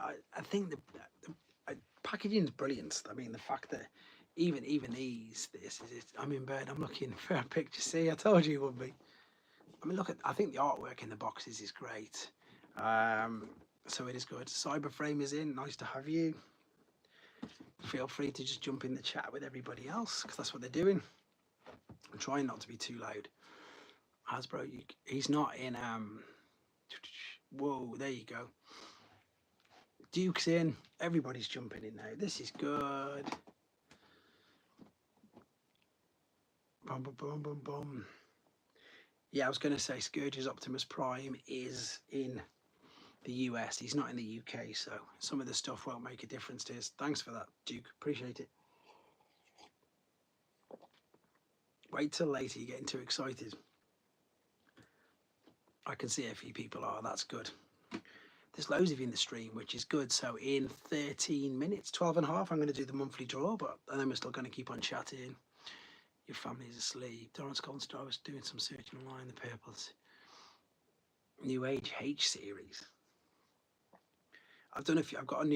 I think the packaging is brilliant. I mean, the fact that even these, this is it. I'm in bed. I'm looking for a picture. See, I told you it would be. I mean, look at. I think the artwork in the boxes is great. So it is good. Cyberframe is in. Nice to have you. Feel free to just jump in the chat with everybody else, because that's what they're doing. I'm trying not to be too loud. Hasbro, he's not in. Whoa, there you go. Duke's in. Everybody's jumping in now. This is good. Boom, boom, boom, boom, boom. Yeah, I was going to say Scourge's Optimus Prime is in the US. He's not in the UK, so some of the stuff won't make a difference to us. Thanks for that, Duke. Appreciate it. Wait till later. You're getting too excited. I can see a few people are. That's good. There's loads of you in the stream, which is good. So in 13 minutes, 12 and a half, I'm going to do the monthly draw, but then we're still going to keep on chatting. Your family's asleep. Dorrance Golden Star, I was doing some searching online. The purples. New Age H series. I've done a few. I've got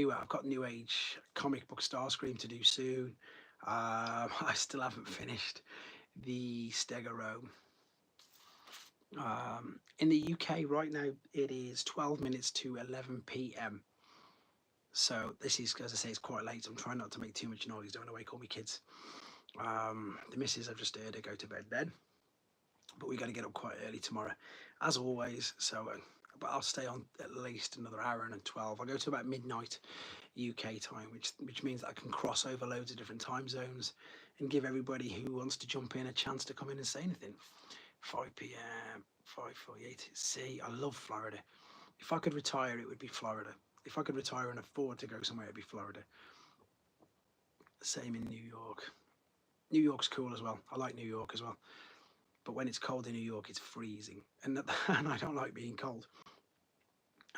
New Age comic book Starscream to do soon. I still haven't finished the Stegaro. In the UK right now, it is 12 minutes to 11 p.m. So this is, as I say, it's quite late. I'm trying not to make too much noise. Don't want to wake all my kids. The missus, I've just heard her go to bed then. But we got to get up quite early tomorrow, as always. So, but I'll stay on at least another hour and 12. I'll go to about midnight UK time, which means that I can cross over loads of different time zones and give everybody who wants to jump in a chance to come in and say anything. 5 p.m. 5:48. See, I love Florida. If I could retire, it would be Florida. If I could retire and afford to go somewhere, it'd be Florida. Same in New York. New York's cool as well. I like New York as well. But when it's cold in New York, it's freezing, and I don't like being cold.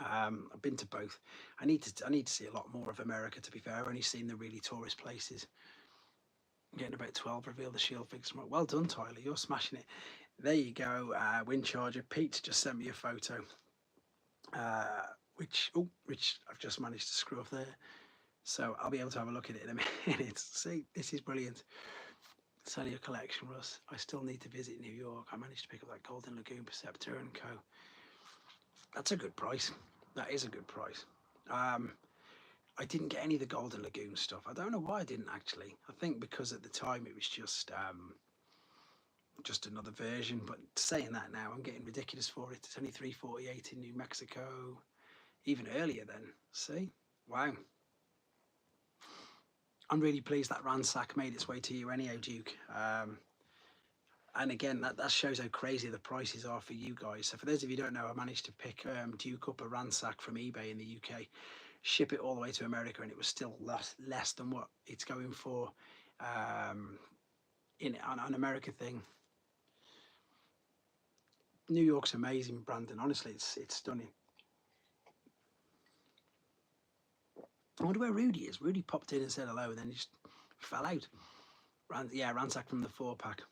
I've been to both. I need to see a lot more of America. To be fair, I've only seen the really tourist places. I'm getting about 12. Reveal the shield figures. Well done, Tyler. You're smashing it. There you go. Wind Charger. Pete just sent me a photo, which I've just managed to screw off there. So I'll be able to have a look at it in a minute. See, this is brilliant. Sell your collection, Russ. I still need to visit New York. I managed to pick up that Golden Lagoon Perceptor and Co. That's a good price. That is a good price. I didn't get any of the Golden Lagoon stuff. I don't know why I didn't actually. I think because at the time it was just another version. But saying that now, I'm getting ridiculous for it. It's only $3.48 in New Mexico. Even earlier then. See? Wow. I'm really pleased that Ransack made its way to you anyhow, Duke. And again, that shows how crazy the prices are for you guys. So for those of you who don't know, I managed to pick Duke up a Ransack from eBay in the UK, ship it all the way to America, and it was still less than what it's going for in it, an America thing. New York's amazing, Brandon. Honestly, it's stunning. I wonder where Rudy is. Rudy popped in and said hello, and then he just fell out. Ransacked from the 4-pack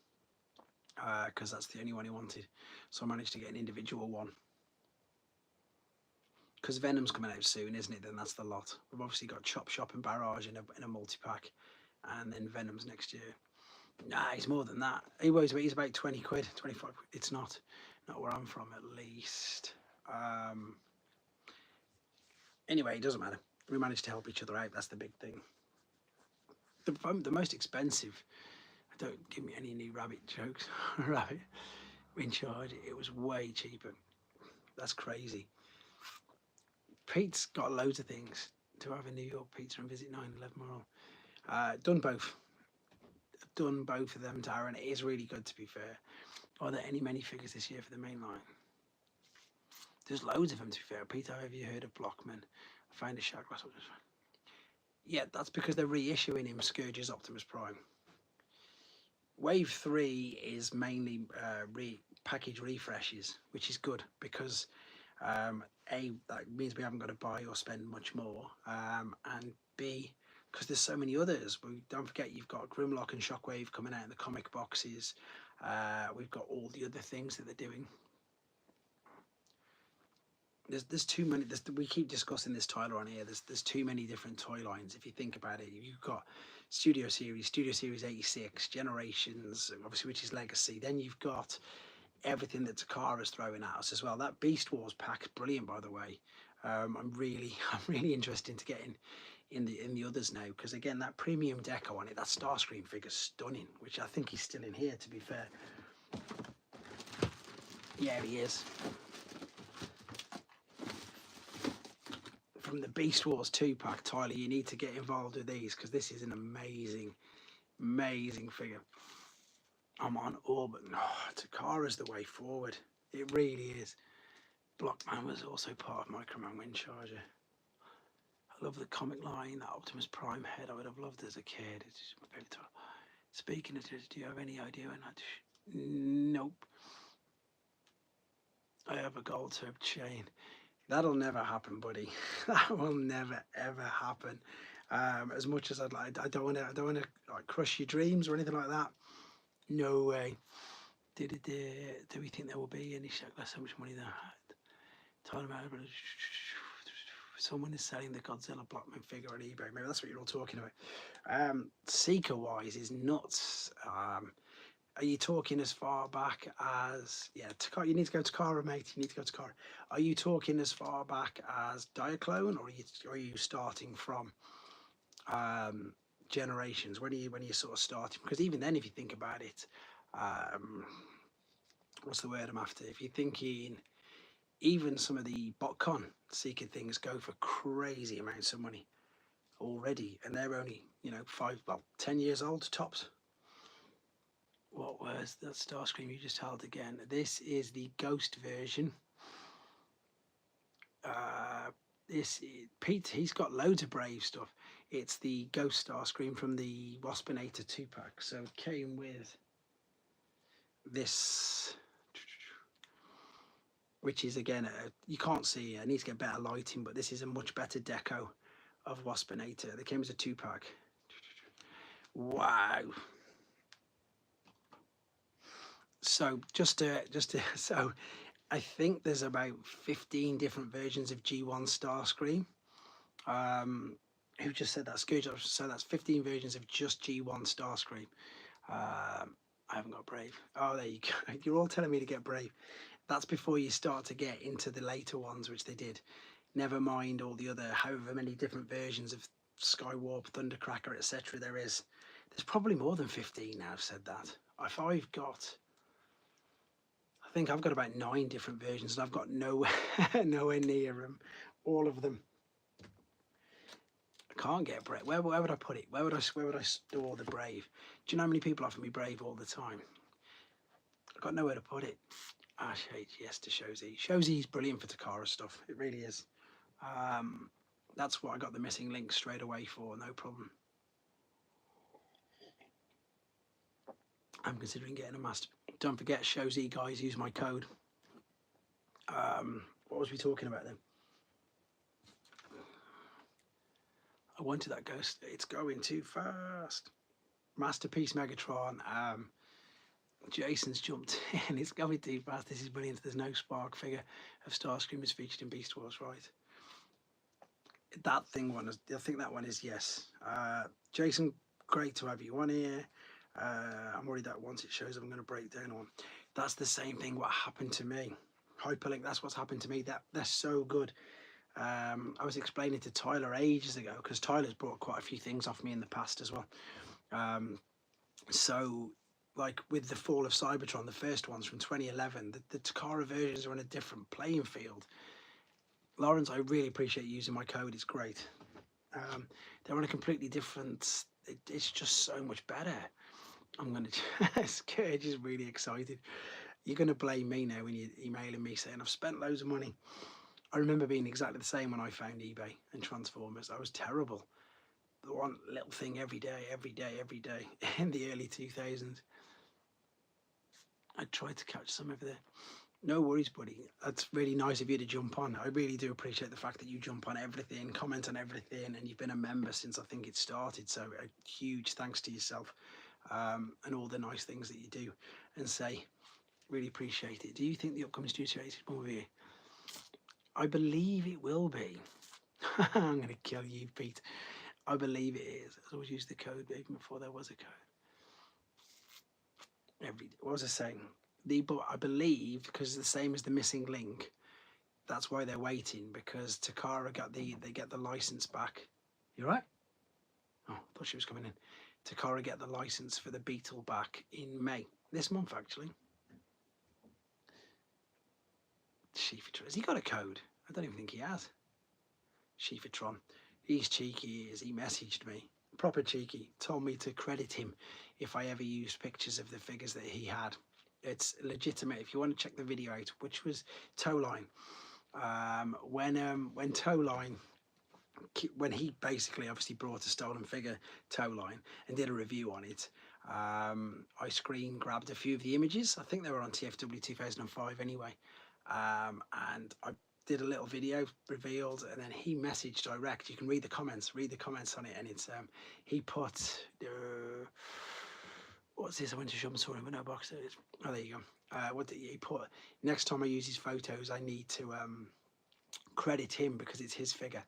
because that's the only one he wanted. So I managed to get an individual one. Because Venom's coming out soon, isn't it? Then that's the lot. We've obviously got Chop Shop and Barrage in a multi-pack, and then Venom's next year. Nah, he's more than that. He's about 20 quid, 25 quid. It's not where I'm from, at least. Anyway, it doesn't matter. We managed to help each other out. That's the big thing. The most expensive, don't give me any new rabbit jokes. Rabbit in charge, it was way cheaper. That's crazy. Pete's got loads of things to have in New York pizza and visit 911 Mall. Done both. Done both of them, Darren. It is really good, to be fair. Are there any minifigures this year for the main line? There's loads of them, to be fair. Peter, have you heard of Blockman? I found a Shaq Russell. Yeah, that's because they're reissuing him Scourge's Optimus Prime. Wave 3 is mainly package refreshes, which is good because A, that means we haven't got to buy or spend much more, and B, because there's so many others. Don't forget, you've got Grimlock and Shockwave coming out in the comic boxes. We've got all the other things that they're doing. There's too many. We keep discussing this, Tyler, on here. There's too many different toy lines. If you think about it, you've got Studio Series 86, Generations, obviously, which is Legacy. Then you've got everything that Takara's throwing at us as well. That Beast Wars pack, brilliant, by the way. I'm really interested to get in the others now, because again, that premium deco on it, that Starscream figure's stunning, which I think he's still in here, to be fair. Yeah, he is. From the Beast Wars 2-pack, Tyler, you need to get involved with these, because this is an amazing figure. I'm on orbit. No, Takara's the way forward. It really is. Blockman was also part of Microman Windcharger. I love the comic line, that Optimus Prime head. I would have loved as a kid. It's just my favorite toy. Speaking of this, do you have any idea when that? Nope. I have a gold tube chain. That'll never happen, buddy. That will never ever happen. As much as I'd like, I don't want to like crush your dreams or anything like that. No way. Do we think there will be any Shaq? So much money there. Talking about someone is selling the Godzilla Blockman figure on eBay. Maybe that's what you're all talking about. Seeker wise is nuts. Are you talking as far back as, yeah, you need to go to Takara, mate. You need to go to Takara. Are you talking as far back as Diaclone, or are you starting from Generations? When are you sort of starting? Because even then, if you think about it, what's the word I'm after? If you're thinking, even some of the BotCon Seeker things go for crazy amounts of money already, and they're only 10 years old tops. What was that Starscream you just held again? This is the Ghost version. Pete, he's got loads of Brave stuff. It's the Ghost Starscream from the Waspinator 2-pack. So it came with this, which is again, you can't see, I need to get better lighting, but this is a much better deco of Waspinator. They came as a 2-pack. Wow. So so I think there's about 15 different versions of G1 Starscream. Who just said that? Scourge. So that's 15 versions of just G1 Starscream. I haven't got Brave. Oh, there you go. You're all telling me to get Brave. That's before you start to get into the later ones, which they did. Never mind all the other however many different versions of Skywarp, Thundercracker, etc. There's probably more than 15 now. I've said that. I think I've got about 9 different versions, and I've got nowhere near them, all of them. I can't get Brave. Where would I put it? Where would I store the Brave? Do you know how many people offer me Brave all the time? I've got nowhere to put it. Ash H, yes to Shozy. Shozy's brilliant for Takara stuff. It really is. That's what I got the missing link straight away for. No problem. I'm considering getting a master. Don't forget, show Z guys, use my code. What was we talking about then? I wanted that ghost. It's going too fast. Masterpiece Megatron. Jason's jumped in. It's going too fast. This is brilliant. There's no Spark figure of Starscream is featured in Beast Wars, right? That thing one, I think that one is yes. Jason, great to have you on here. I'm worried that once it shows up, I'm going to break down on. That's the same thing what happened to me. Hyperlink, that's what's happened to me. They're so good. I was explaining to Tyler ages ago, because Tyler's brought quite a few things off me in the past as well. So like with the Fall of Cybertron, the first ones from 2011, the Takara versions are on a different playing field. Lawrence, I really appreciate you using my code. It's great. They're on a completely different, it's just so much better. I'm going to, Scourge is really excited. You're going to blame me now when you're emailing me saying I've spent loads of money. I remember being exactly the same when I found eBay and Transformers. I was terrible. The one little thing every day in the early 2000s. I tried to catch some over there. No worries, buddy. That's really nice of you to jump on. I really do appreciate the fact that you jump on everything, comment on everything, and you've been a member since I think it started. So a huge thanks to yourself and all the nice things that you do and say. Really appreciate it. Do you think the upcoming Studio 8 movie? I believe it will be. I'm going to kill you, Pete. I believe it is. I always use the code even before there was a code. What was I saying? But I believe because it's the same as the missing link. That's why they're waiting, because Takara they get the license back. You right? Oh, I thought she was coming in. Takara get the license for the Beetle back in May this month actually. Shifatron, has he got a code? I don't even think he has. Shifatron, he's cheeky. He messaged me, proper cheeky. Told me to credit him if I ever used pictures of the figures that he had. It's legitimate. If you want to check the video out, which was Towline. When Towline, when he basically obviously brought a stolen figure Towline and did a review on it, I screen grabbed a few of the images. I think they were on TFW 2005 anyway, and I did a little video, revealed, and then he messaged direct. You can read the comments on it, and it's he put what's this? I went to shop and saw him, but no box there it is. Oh, there you go. What did he put? Next time I use his photos, I need to credit him because it's his figure.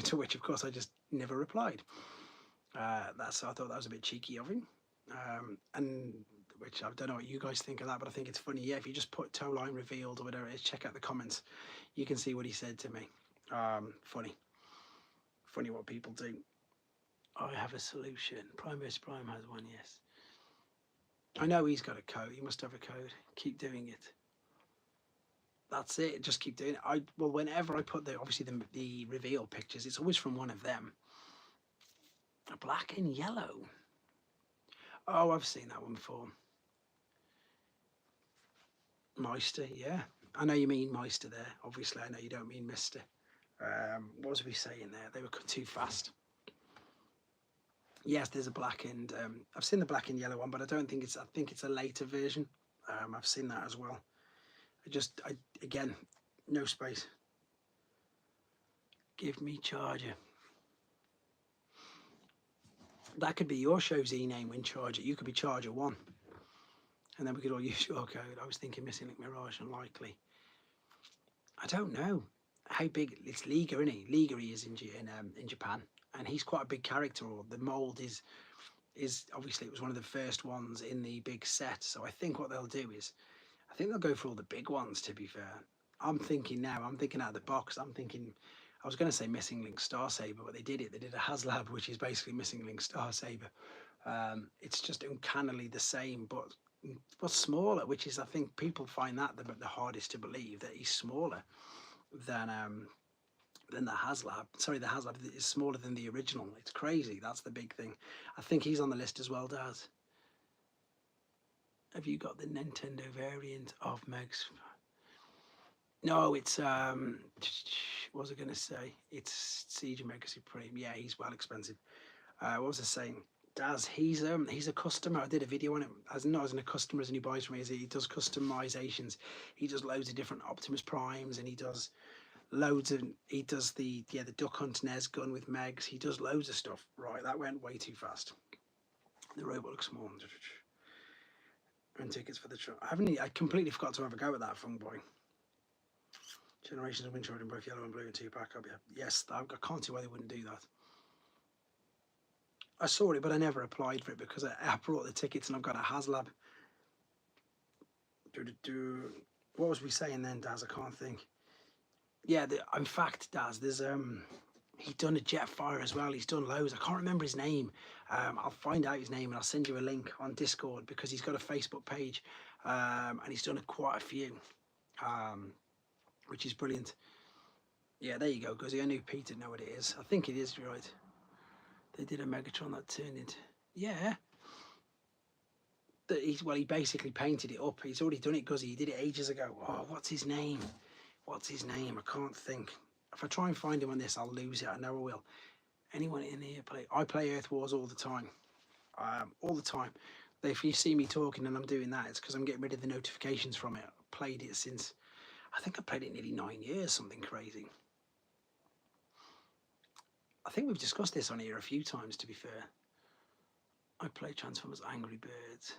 To which, of course, I just never replied. I thought that was a bit cheeky of him. And which I don't know what you guys think of that, but I think it's funny. Yeah, if you just put Towline revealed or whatever it is, check out the comments. You can see what he said to me. Funny what people do. I have a solution. Prime vs Prime has one, yes. I know he's got a code. He must have a code. Keep doing it. That's it. Just keep doing it. Well, whenever I put obviously the reveal pictures, it's always from one of them. A black and yellow. Oh, I've seen that one before. Meister, yeah. I know you mean Meister there. Obviously, I know you don't mean Mister. What was we saying there? They were too fast. Yes, there's a black and I've seen the black and yellow one, but I think it's a later version. I've seen that as well. Again, no space. Give me Charger. That could be your show Z name when Charger. You could be Charger 1. And then we could all use your code. I was thinking Missing Link Mirage, unlikely. I don't know how big. It's Liga, isn't he? Liga he is in Japan, and he's quite a big character. Or the mold is obviously it was one of the first ones in the big set. So I think what they'll do is, I think they'll go for all the big ones. To be fair, I'm thinking out of the box. I'm thinking, I was going to say Missing Link Star Saber, but they did it. They did a HasLab, which is basically Missing Link Star Saber. It's just uncannily the same, but smaller, which is, I think people find that the hardest to believe, that he's smaller than the HasLab. Sorry, the HasLab is smaller than the original. It's crazy. That's the big thing. I think he's on the list as well, Daz. Have you got the Nintendo variant of Megs? No, it's what was I going to say? It's Siege Mega Supreme. Yeah, he's well expensive. What was I saying? Daz, he's a customer. I did a video on it, as not as a customer as he buys from me. He does customizations. He does loads of different Optimus Primes, and he does loads of, he does the Duck Hunt NES gun with Megs. He does loads of stuff. Right, that went way too fast. The robot looks small. And tickets for the truck. I completely forgot to have a go at that Fung Boy. Generations of Windshield in both yellow and blue and 2-pack. Yes, I can't see why they wouldn't do that. I saw it, but I never applied for it because I brought the tickets and I've got a HasLab. What was we saying then, Daz? I can't think. Yeah, in fact, Daz, there's he's done a Jetfire as well. He's done loads. I can't remember his name. I'll find out his name and I'll send you a link on Discord because he's got a Facebook page, and he's done quite a few, which is brilliant. Yeah, there you go, Guzzy. I knew Pete didn't know what it is. I think it is right. They did a Megatron that turned into, yeah. He basically painted it up. He's already done it, Guzzy. He did it ages ago. Oh, what's his name? What's his name? I can't think. If I try and find him on this, I'll lose it. I know I will. Anyone in here play? I play Earth Wars all the time. All the time. If you see me talking and I'm doing that, it's because I'm getting rid of the notifications from it. I've played it since, I think I played it nearly 9 years, something crazy. I think we've discussed this on here a few times, to be fair. I play Transformers Angry Birds.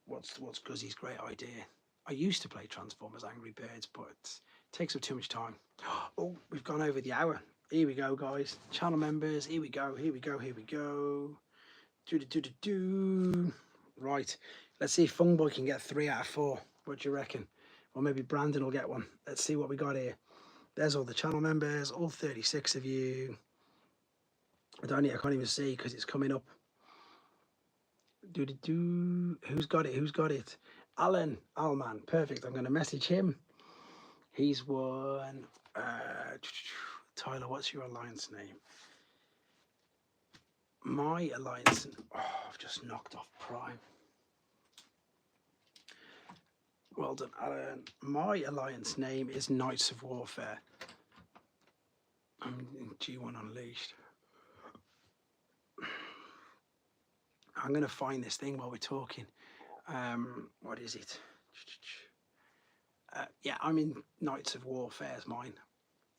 What's Guzzy's great idea? I used to play Transformers Angry Birds, but it takes up too much time. Oh, we've gone over the hour. Here we go, guys. Channel members, here we go, here we go, here we go. Right, let's see if Fungboy can get 3 out of 4. What do you reckon? Or maybe Brandon will get one. Let's see what we got here. There's all the channel members, all 36 of you. I can't even see because it's coming up. Who's got it? Who's got it? Alan Alman. Perfect. I'm going to message him. He's won. Tyler, what's your alliance name? My alliance. Oh, I've just knocked off Prime. Well done, Alan. My alliance name is Knights of Warfare. I'm in G1 Unleashed. I'm going to find this thing while we're talking. What is it? Yeah, I'm in Knights of Warfare is mine.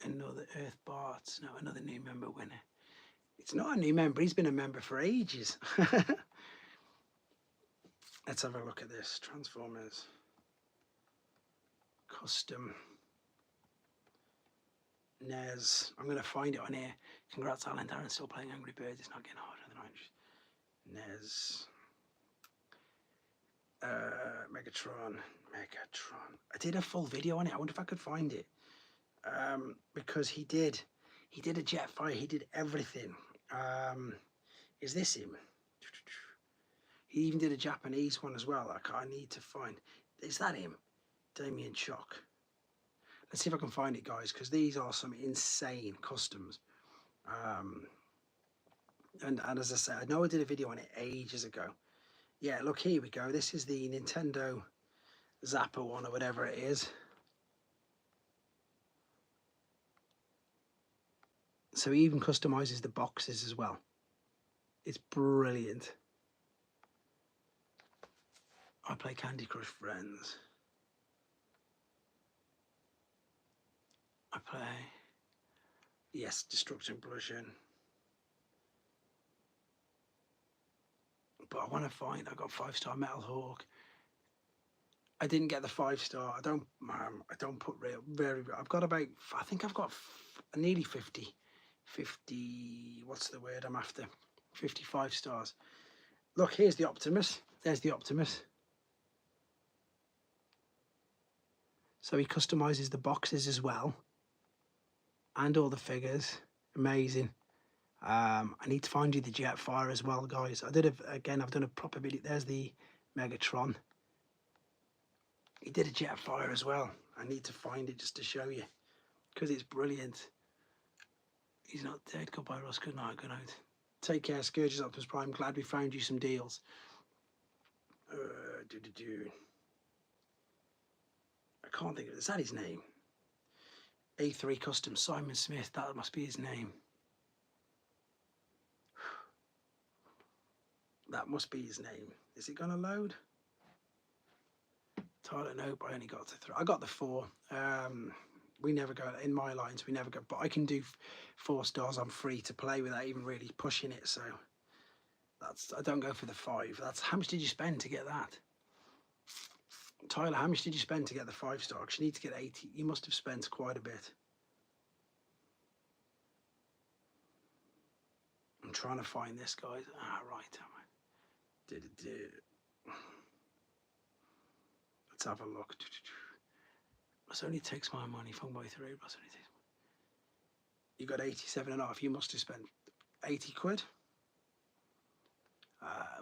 Another Earth Barts. No, another new member winner. It's not a new member. He's been a member for ages. Let's have a look at this. Transformers. Custom. NES. I'm going to find it on here. Congrats, Alan. Darren's still playing Angry Birds. It's not getting harder than NES. Megatron. I did a full video on it. I wonder if I could find it. Because he did a Jetfire. He did everything. Is this him? He even did a Japanese one as well. I need to find. Is that him? Damien Chock. Let's see if I can find it, guys, because these are some insane customs. And as I said, I know I did a video on it ages ago. Yeah, look, here we go. This is the Nintendo Zappa one or whatever it is. So he even customizes the boxes as well. It's brilliant. I play Candy Crush Friends. I play, yes, Destruction Blushing. But I want to find, I got 5-star Metal Hawk. I didn't get the 5-star. I don't put very, I've got about, I think I've got nearly 50, what's the word I'm after? 55 stars. Look, here's the Optimus. There's the Optimus. So he customizes the boxes as well. And all the figures. Amazing. I need to find you the Jetfire as well, guys. I've done a proper video. There's the Megatron. He did a Jetfire as well. I need to find it just to show you, because it's brilliant. He's not dead. Goodbye, Russ. Good night. Good night. Take care, Scourges Optimus Prime. Glad we found you some deals. I can't think of it. Is that his name? A3 Custom, Simon Smith. That must be his name. That must be his name. Is it going to load? Tyler, nope, I only got to 3. I got the 4. We never go, in my lines, we never go, but I can do 4 stars on free to play without even really pushing it, so that's, I don't go for the 5. That's, how much did you spend to get that? Tyler, how much did you spend to get the 5 star? Because you need to get 80. You must have spent quite a bit. I'm trying to find this, guys. Ah, right. Let's have a look. This only takes my money from by 3. Plus only takes. You got 87.5. You must have spent 80 quid.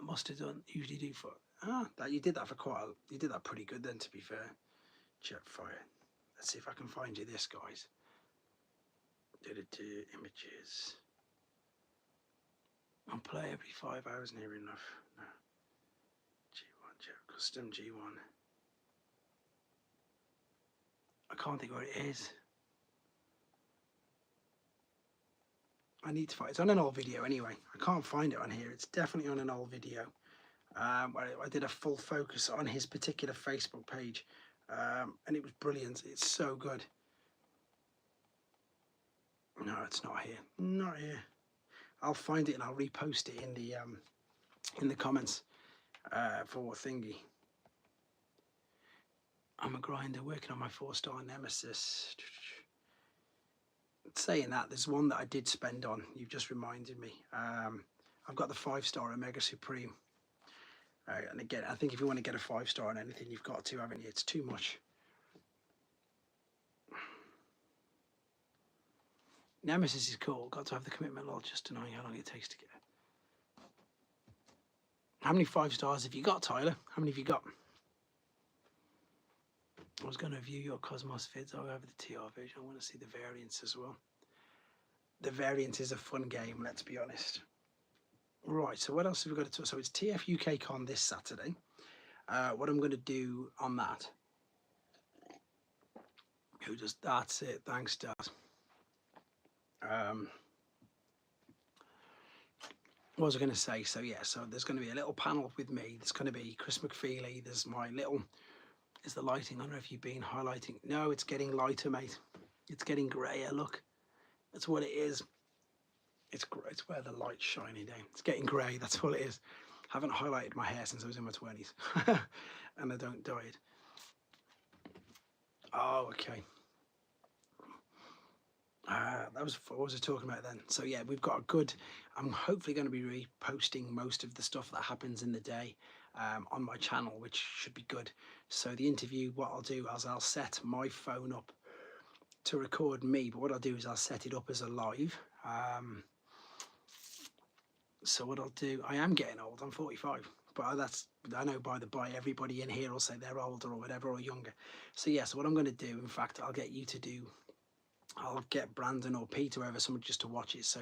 Must have done. Usually do for. That you did that for quite. You did that pretty good then, to be fair. Check fire. Let's see if I can find you this, guys. Images. I'll play every 5 hours near enough. No. G1, check custom G1. I can't think where it is. I need to find it. It's on an old video anyway. I can't find it on here. It's definitely on an old video. Where I did a full focus on his particular Facebook page. And it was brilliant. It's so good. No, it's not here. Not here. I'll find it and I'll repost it in the comments for thingy. I'm a grinder working on my 4-star Nemesis. Saying that, there's one that I did spend on. You've just reminded me. I've got the 5-star Omega Supreme. And again, I think if you want to get a 5-star on anything, you've got to, haven't you? It's too much. Nemesis is cool. Got to have the commitment level just to knowing how long it takes to get. How many 5 stars have you got, Tyler? How many have you got? I was going to view your Cosmos vids. I'll have the TR version. I want to see the variants as well. The variant is a fun game, let's be honest. Right, so what else have we got to talk? So it's TF UK Con this Saturday. What I'm going to do on that. Who does that's it? Thanks, Dad. What was I going to say? So yeah, so there's going to be a little panel with me. There's going to be Chris McFeely. There's my little. Is the lighting? I don't know if you've been highlighting. No, it's getting lighter, mate. It's getting grayer. Look, that's what it is. It's where the light's shining down. It's getting grey. That's all it is. I haven't highlighted my hair since I was in my 20s, and I don't dye it. Oh, okay. That was what was I talking about then? So yeah, we've got a good. I'm hopefully going to be reposting most of the stuff that happens in the day on my channel, which should be good. So the interview, what I'll do is I'll set my phone up to record me, but what I'll do is I'll set it up as a live. So what I'll do, I am getting old. I'm 45, but that's, I know by the by, everybody in here will say they're older or whatever or younger. So yeah, so what I'm going to do, in fact, I'll get you to do. I'll get Brandon or Peter, whoever, someone just to watch it. So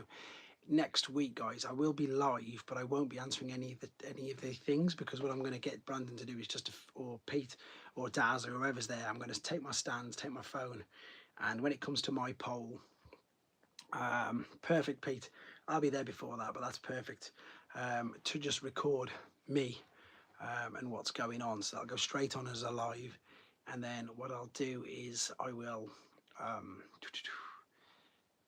next week, guys, I will be live, but I won't be answering any of the things, because what I'm going to get Brandon to do is just, or Pete or Daz or whoever's there, I'm going to take my stand, take my phone, and when it comes to my poll, perfect, Pete. I'll be there before that, but that's perfect. To just record me and what's going on. So I'll go straight on as a live, and then what I'll do is I will.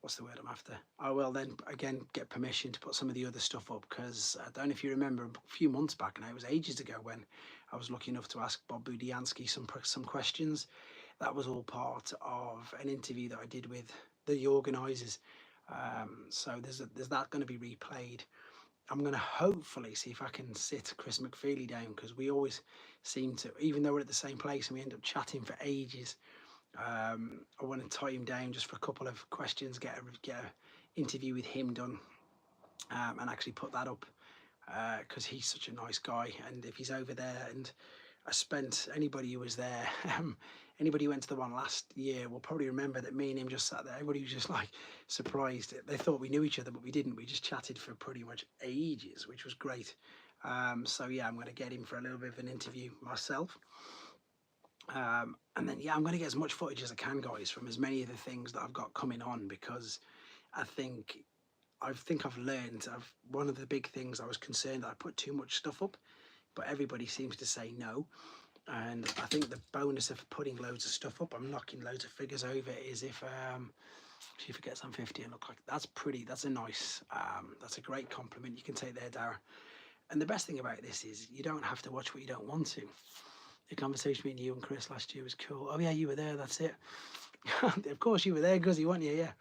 What's the word I'm after? I will then again get permission to put some of the other stuff up, because I don't know if you remember a few months back now, it was ages ago, when I was lucky enough to ask Bob Budiansky some questions. That was all part of an interview that I did with the organisers. So there's that going to be replayed. I'm going to hopefully see if I can sit Chris McFeely down, because we always seem to, even though we're at the same place and we end up chatting for ages, I want to tie him down just for a couple of questions, get a interview with him done, and actually put that up, because he's such a nice guy. And if he's over there, and I spent, anybody who was there, anybody who went to the one last year will probably remember that me and him just sat there. Everybody was just like surprised. They thought we knew each other, but we didn't. We just chatted for pretty much ages, which was great. So yeah, I'm going to get him for a little bit of an interview myself. And then yeah, I'm going to get as much footage as I can, guys, from as many of the things that I've got coming on, because I think I think I've learned. One of the big things I was concerned that I put too much stuff up, but everybody seems to say no. And I think the bonus of putting loads of stuff up, I'm knocking loads of figures over, is if she forgets I'm 50 and look like that's a nice, that's a great compliment you can take there, Dara. And the best thing about this is you don't have to watch what you don't want to. The conversation between you and Chris last year was cool. Oh yeah, you were there, that's it. Of course you were there, Guzzy, weren't you? Yeah.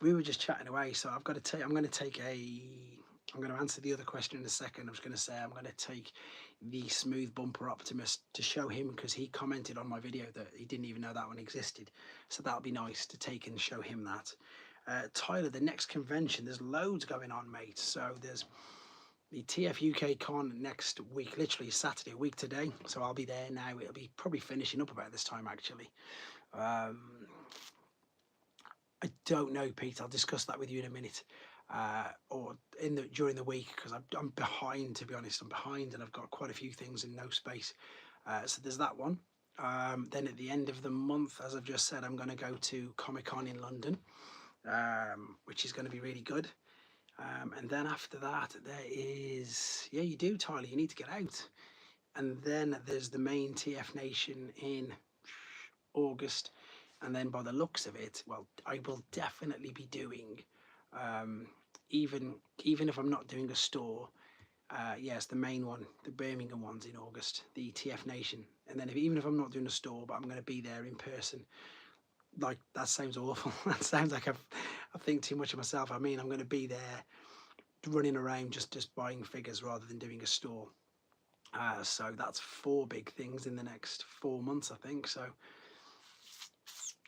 We were just chatting away, so I'm going to answer the other question in a second. I was going to say I'm going to take the smooth bumper Optimus to show him, because he commented on my video that he didn't even know that one existed. So that'll be nice to take and show him that. Tyler, the next convention, there's loads going on, mate. So there's the TF UK Con next week, literally Saturday, a week today. So I'll be there now. It'll be probably finishing up about this time, actually. I don't know, Pete. I'll discuss that with you in a minute, or during the week, because I'm behind, to be honest. I'm behind, and I've got quite a few things in no space. So there's that one. Then at the end of the month, as I've just said, I'm going to go to Comic-Con in London, which is going to be really good. And then after that, there is, yeah, you do, Tyler. You need to get out. And then there's the main TF Nation in August. And then by the looks of it, well, I will definitely be doing, even if I'm not doing a store, yes, the main one, the Birmingham one's in August, the TF Nation. And then even if I'm not doing a store, but I'm going to be there in person, like, that sounds awful. That sounds like I think too much of myself. I mean, I'm going to be there running around just buying figures rather than doing a store. So that's 4 big things in the next 4 months, I think. So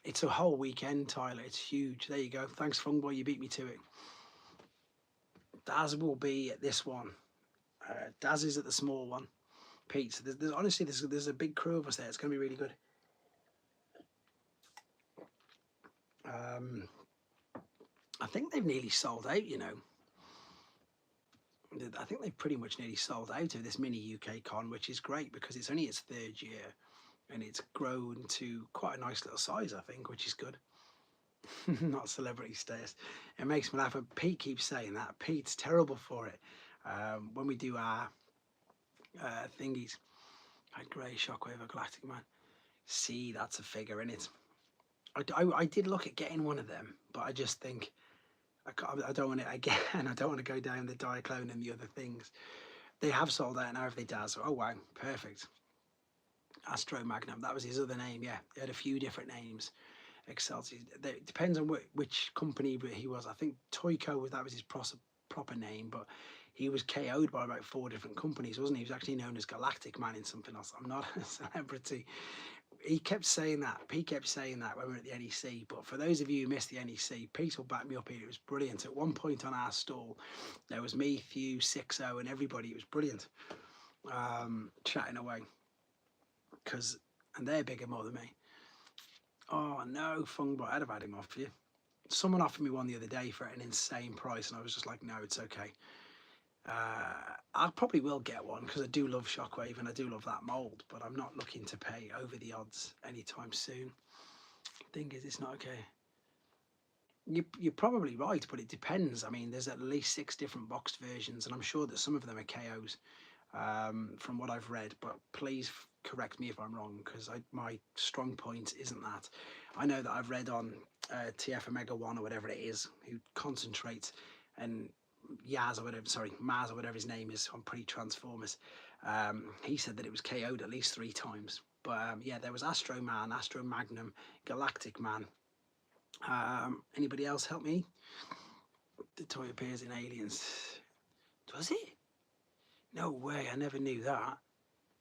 it's a whole weekend, Tyler. It's huge. There you go. Thanks, Fungboy. You beat me to it. Daz will be at this one. Daz is at the small one. Pete, so there's honestly, there's a big crew of us there. It's going to be really good. I think they've nearly sold out, you know. I think they've pretty much nearly sold out of this mini UK Con, which is great because it's only its 3rd year and it's grown to quite a nice little size, I think, which is good. Not celebrity status. It makes me laugh. Pete keeps saying that. Pete's terrible for it. When we do our thingies, like Grey Shockwave, a Galactic Man. See, that's a figure in it. I did look at getting one of them, but I just think I don't want it again. I don't want to go down the Diaclone and the other things. They have sold out now, have they, Daz? Oh wow, perfect. Astro Magnum, that was his other name. Yeah, he had a few different names. Excelsior. It depends on which company he was. I think Toyco that was his proper name, but he was KO'd by about 4 different companies, wasn't he? He was actually known as Galactic Man in something else. I'm not a celebrity. He kept saying that. Pete kept saying that when we were at the NEC. But for those of you who missed the NEC, Pete will back me up here. It was brilliant. At one point on our stall, there was me, Thew, Sixo, and everybody. It was brilliant. Chatting away. And they're bigger more than me. Oh no, Fungbot, I'd have had him off you. Someone offered me one the other day for an insane price, and I was just like, no, it's okay. I probably will get one because I do love Shockwave and I do love that mold, but I'm not looking to pay over the odds anytime soon. Thing is, it's not okay. You're probably right, but it depends. I mean, there's at least 6 different boxed versions, and I'm sure that some of them are KOs from what I've read, but please correct me if I'm wrong, because my strong point isn't that. I know that I've read on TF Omega 1 or whatever it is, who concentrates, and Maz or whatever his name is on pre-Transformers, he said that it was KO'd at least 3 times. But yeah, there was Astro Man, Astro Magnum, Galactic Man. Anybody else help me? The toy appears in Aliens. Does it? No way, I never knew that.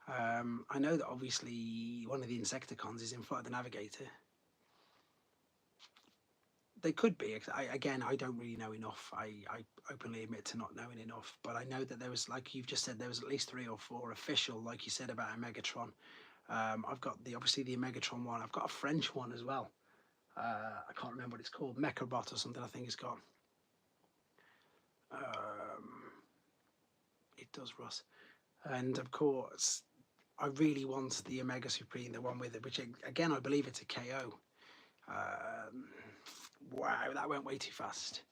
I know that obviously one of the Insecticons is in Flight of the Navigator. They could be. I don't really know enough. I openly admit to not knowing enough. But I know that there was, like you've just said, there was at least 3 or 4 official, like you said about a Megatron. I've got obviously the Megatron one. I've got a French one as well. I can't remember what it's called. Mechabot or something, I think it's got. It does, Russ. And of course, I really want the Omega Supreme, the one with it, which again, I believe it's a KO. Wow, that went way too fast.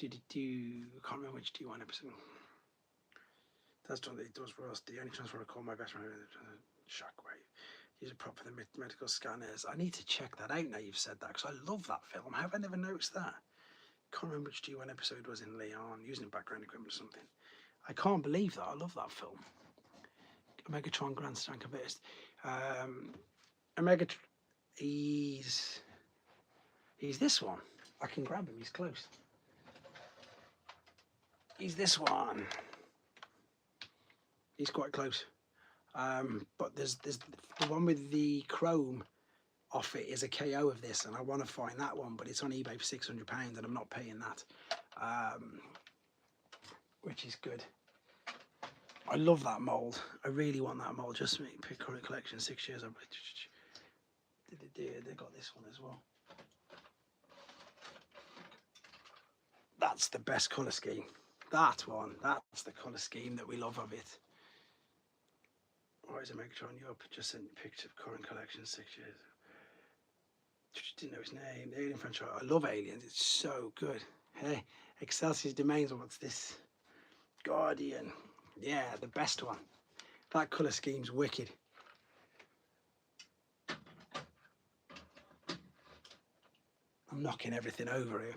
I can't remember which D1 episode. That's done. It does Russ. The only transfer I call my best friend. Shockwave. Use a prop for the medical scanners. I need to check that out now you've said that, because I love that film. How have I never noticed that? Can't remember which G1 episode was in Leon, using background equipment or something. I can't believe that. I love that film. Megatron Grandstand Convertist. Megatron. He's this one. I can grab him. He's close. He's this one. He's quite close. But there's the one with the chrome off it is a KO of this, and I want to find that one, but it's on eBay for £600 and I'm not paying that, which is good. I love that mould. I really want that mould. Just pick current collection, 6 years. They got this one as well. That's the best colour scheme. That one. That's the colour scheme that we love of it. Why is it Megatron? You up? Just sent a picture of current collection, 6 years. Didn't know his name. The Alien franchise. I love Aliens. It's so good. Hey, Excelsior's Domains. What's this? Guardian. Yeah, the best one. That colour scheme's wicked. I'm knocking everything over here.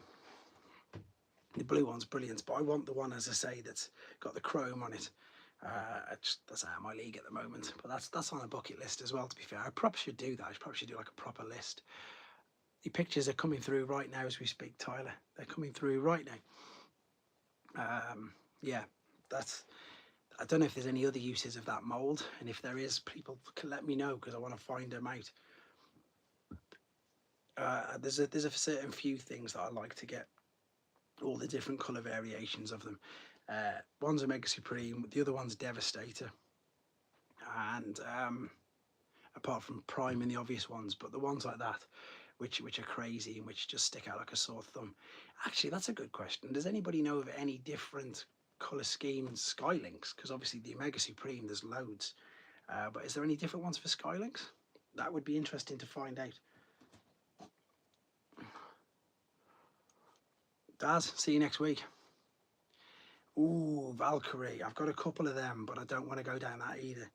The blue one's brilliant, but I want the one, as I say, that's got the chrome on it. That's out of my league at the moment, but that's on a bucket list as well, to be fair. I probably should do that. I probably should do like a proper list. The pictures are coming through right now as we speak, Tyler. They're coming through right now. Yeah, I don't know if there's any other uses of that mould, and if there is, people can let me know, because I want to find them out. There's a certain few things that I like to get, all the different colour variations of them. One's Omega Supreme, the other one's Devastator, and apart from Prime and the obvious ones, but the ones like that, which are crazy and which just stick out like a sore thumb. Actually, that's a good question. Does anybody know of any different colour schemes Skylinks? Because obviously the Omega Supreme, there's loads, but is there any different ones for Skylinks? That would be interesting to find out. Daz, see you next week. Ooh, Valkyrie. I've got a couple of them, but I don't want to go down that either.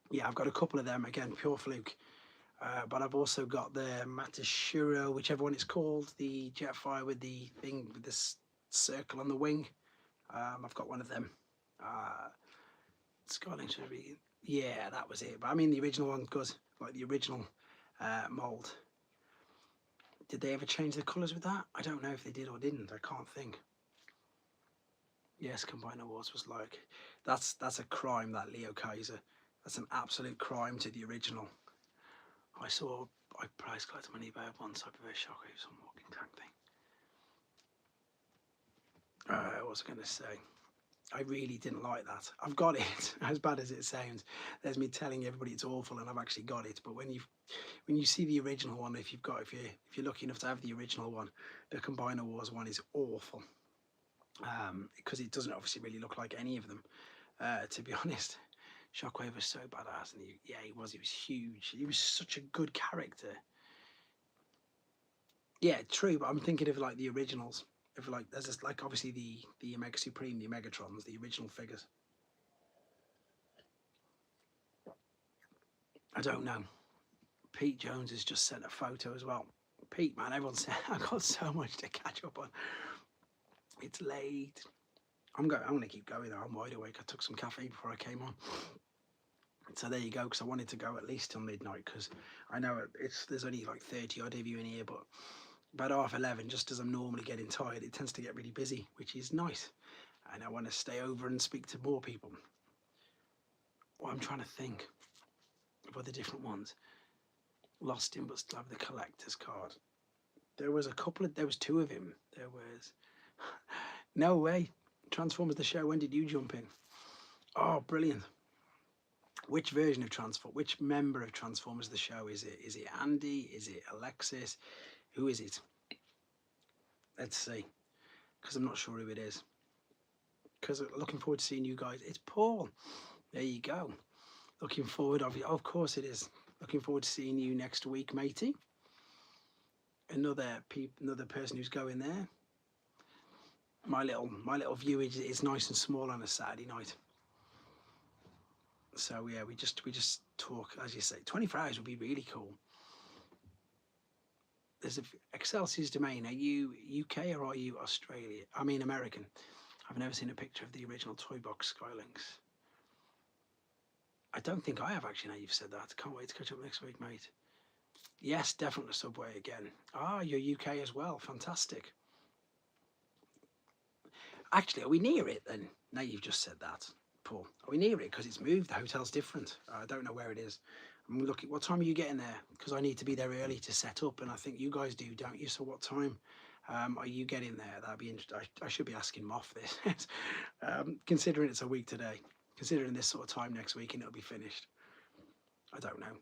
Yeah, I've got a couple of them. Again, pure fluke. But I've also got the Matashiro, whichever one it's called, the Jetfire with the thing, with this circle on the wing. I've got one of them. Skyline should be, yeah, that was it. But I mean, the original one, good, like the original mould. Did they ever change the colours with that? I don't know if they did or didn't. I can't think. Yes, Combiner Wars was like, that's a crime, that Leo Kaiser. That's an absolute crime to the original. I price collected on eBay once. I prefer Shockwave, some walking tank thing. What was I going to say? I really didn't like that. I've got it. As bad as it sounds, there's me telling everybody it's awful, and I've actually got it. But when you see the original one, if you're lucky enough to have the original one, the Combiner Wars one is awful, because it doesn't obviously really look like any of them, to be honest. Shockwave was so badass, and he was huge. He was such a good character. Yeah, true, but I'm thinking of like the originals. If like there's this, like obviously the Omega Supreme, the Megatrons, the original figures. I don't know. Pete Jones has just sent a photo as well. Pete, man, everyone's I've got so much to catch up on. It's late. I'm going to keep going though. I'm wide awake. I took some caffeine before I came on. So there you go, because I wanted to go at least till midnight, because I know there's only like 30 odd of you in here, but about 11:30, just as I'm normally getting tired, it tends to get really busy, which is nice. And I want to stay over and speak to more people. Well, I'm trying to think of other different ones. Lost him, but still have the collector's card. There was two of him. There was, no way. Transformers the show, when did you jump in? Oh, brilliant. Which version of which member of Transformers the show is it? Is it Andy? Is it Alexis? Who is it? Let's see, because I'm not sure who it is. Because looking forward to seeing you guys. It's Paul. There you go. Looking forward, of course it is. Looking forward to seeing you next week, matey. another person who's going there. My little view is nice and small on a Saturday night. So yeah, we just talk, as you say. 24 hours would be really cool. There's a Excelsior's Domain. Are you UK or are you Australia? I mean American. I've never seen a picture of the original Toy Box Skylinks. I don't think I have actually. Now you've said that. Can't wait to catch up next week, mate. Yes, definitely Subway again. Ah, you're UK as well. Fantastic. Actually, are we near it then? Now you've just said that, Paul. Are we near it? Because it's moved. The hotel's different. I don't know where it is. I'm looking. What time are you getting there? Because I need to be there early to set up, and I think you guys do, don't you? So what time are you getting there? That'd be interesting. I should be asking Moff this. Considering it's a week today, considering this sort of time next week, and it'll be finished. I don't know.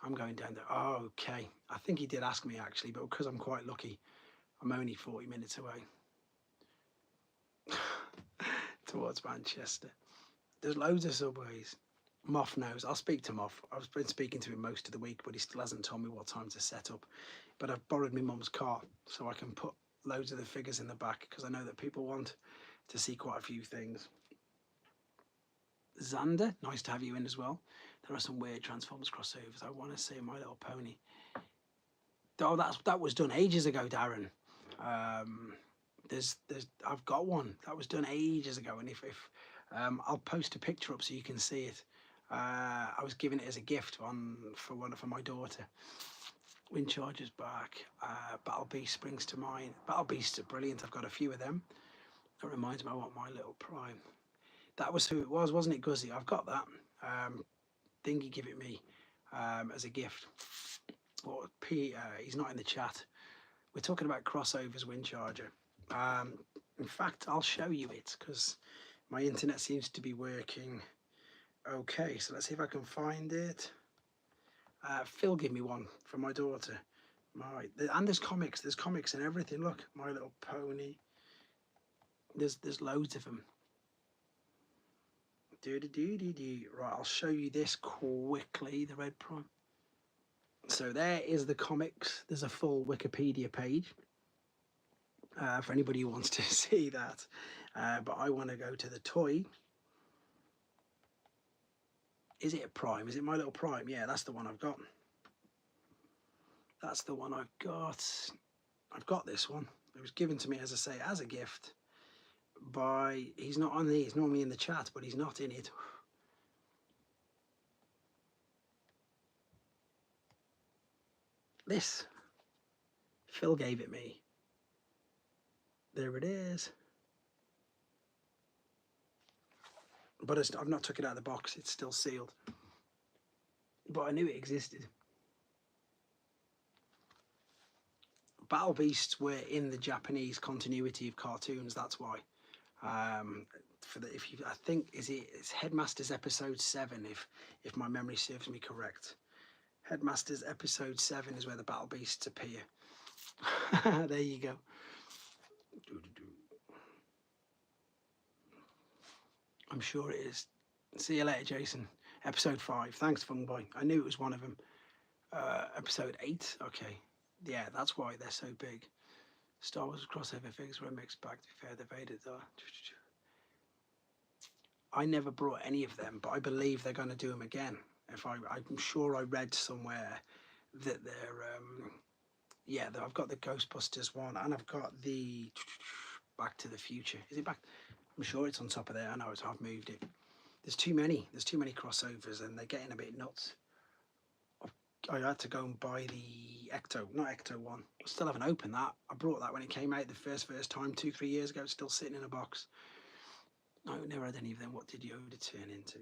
I'm going down there. Oh, okay. I think he did ask me actually, but because I'm quite lucky, I'm only 40 minutes away. Towards Manchester. There's loads of subways. Moff knows. I'll speak to Moff. I've been speaking to him most of the week, but he still hasn't told me what time to set up. But I've borrowed my mum's car so I can put loads of the figures in the back because I know that people want to see quite a few things. Xander, nice to have you in as well. There are some weird Transformers crossovers. I want to see My Little Pony. Oh, that was done ages ago, Darren. I've got one that was done ages ago, and if I'll post a picture up so you can see it. I was given it as a gift for my daughter. Wind Charger's back. Battle Beast springs to mind. Battle Beasts are brilliant. I've got a few of them. That reminds me, I want My Little Prime. That was who it was, wasn't it, Guzzy? I've got that. Dingy give it me as a gift. Or he's not in the chat. We're talking about crossovers, Wind Charger. In fact, I'll show you it because my internet seems to be working okay. So let's see if I can find it. Phil gave me one for my daughter. And there's comics. There's comics and everything. Look, My Little Pony. There's loads of them. Right, I'll show you this quickly. The Red Prime. So there is the comics. There's a full Wikipedia page. For anybody who wants to see that. But I want to go to the toy. Is it a Prime? Is it My Little Prime? Yeah, that's the one I've got. That's the one I've got. I've got this one. It was given to me, as I say, as a gift by... He's not on there. He's normally in the chat, but he's not in it. This. Phil gave it me. There it is. But I've not took it out of the box. It's still sealed. But I knew it existed. Battle Beasts were in the Japanese continuity of cartoons. That's why. I think it's Headmasters episode 7 if my memory serves me correct. Headmasters episode 7 is where the Battle Beasts appear. There you go. I'm sure it is. See you later, Jason. Episode 5. Thanks, Fungboy. I knew it was one of them. Episode 8. Okay. Yeah, that's why they're so big. Star Wars crossover figures were a mixed bag. To be fair, the Vader. I never brought any of them, but I believe they're going to do them again. I'm sure I read somewhere that they're I've got the Ghostbusters one, and I've got the Back to the Future. Is it back? I'm sure it's on top of there. I know I've moved it. There's too many crossovers, and they're getting a bit nuts. I had to go and buy the not Ecto one. I still haven't opened that. I brought that when it came out the first time 2-3 years ago. It's still sitting in a box. I never had any of them. What did Yoda turn into?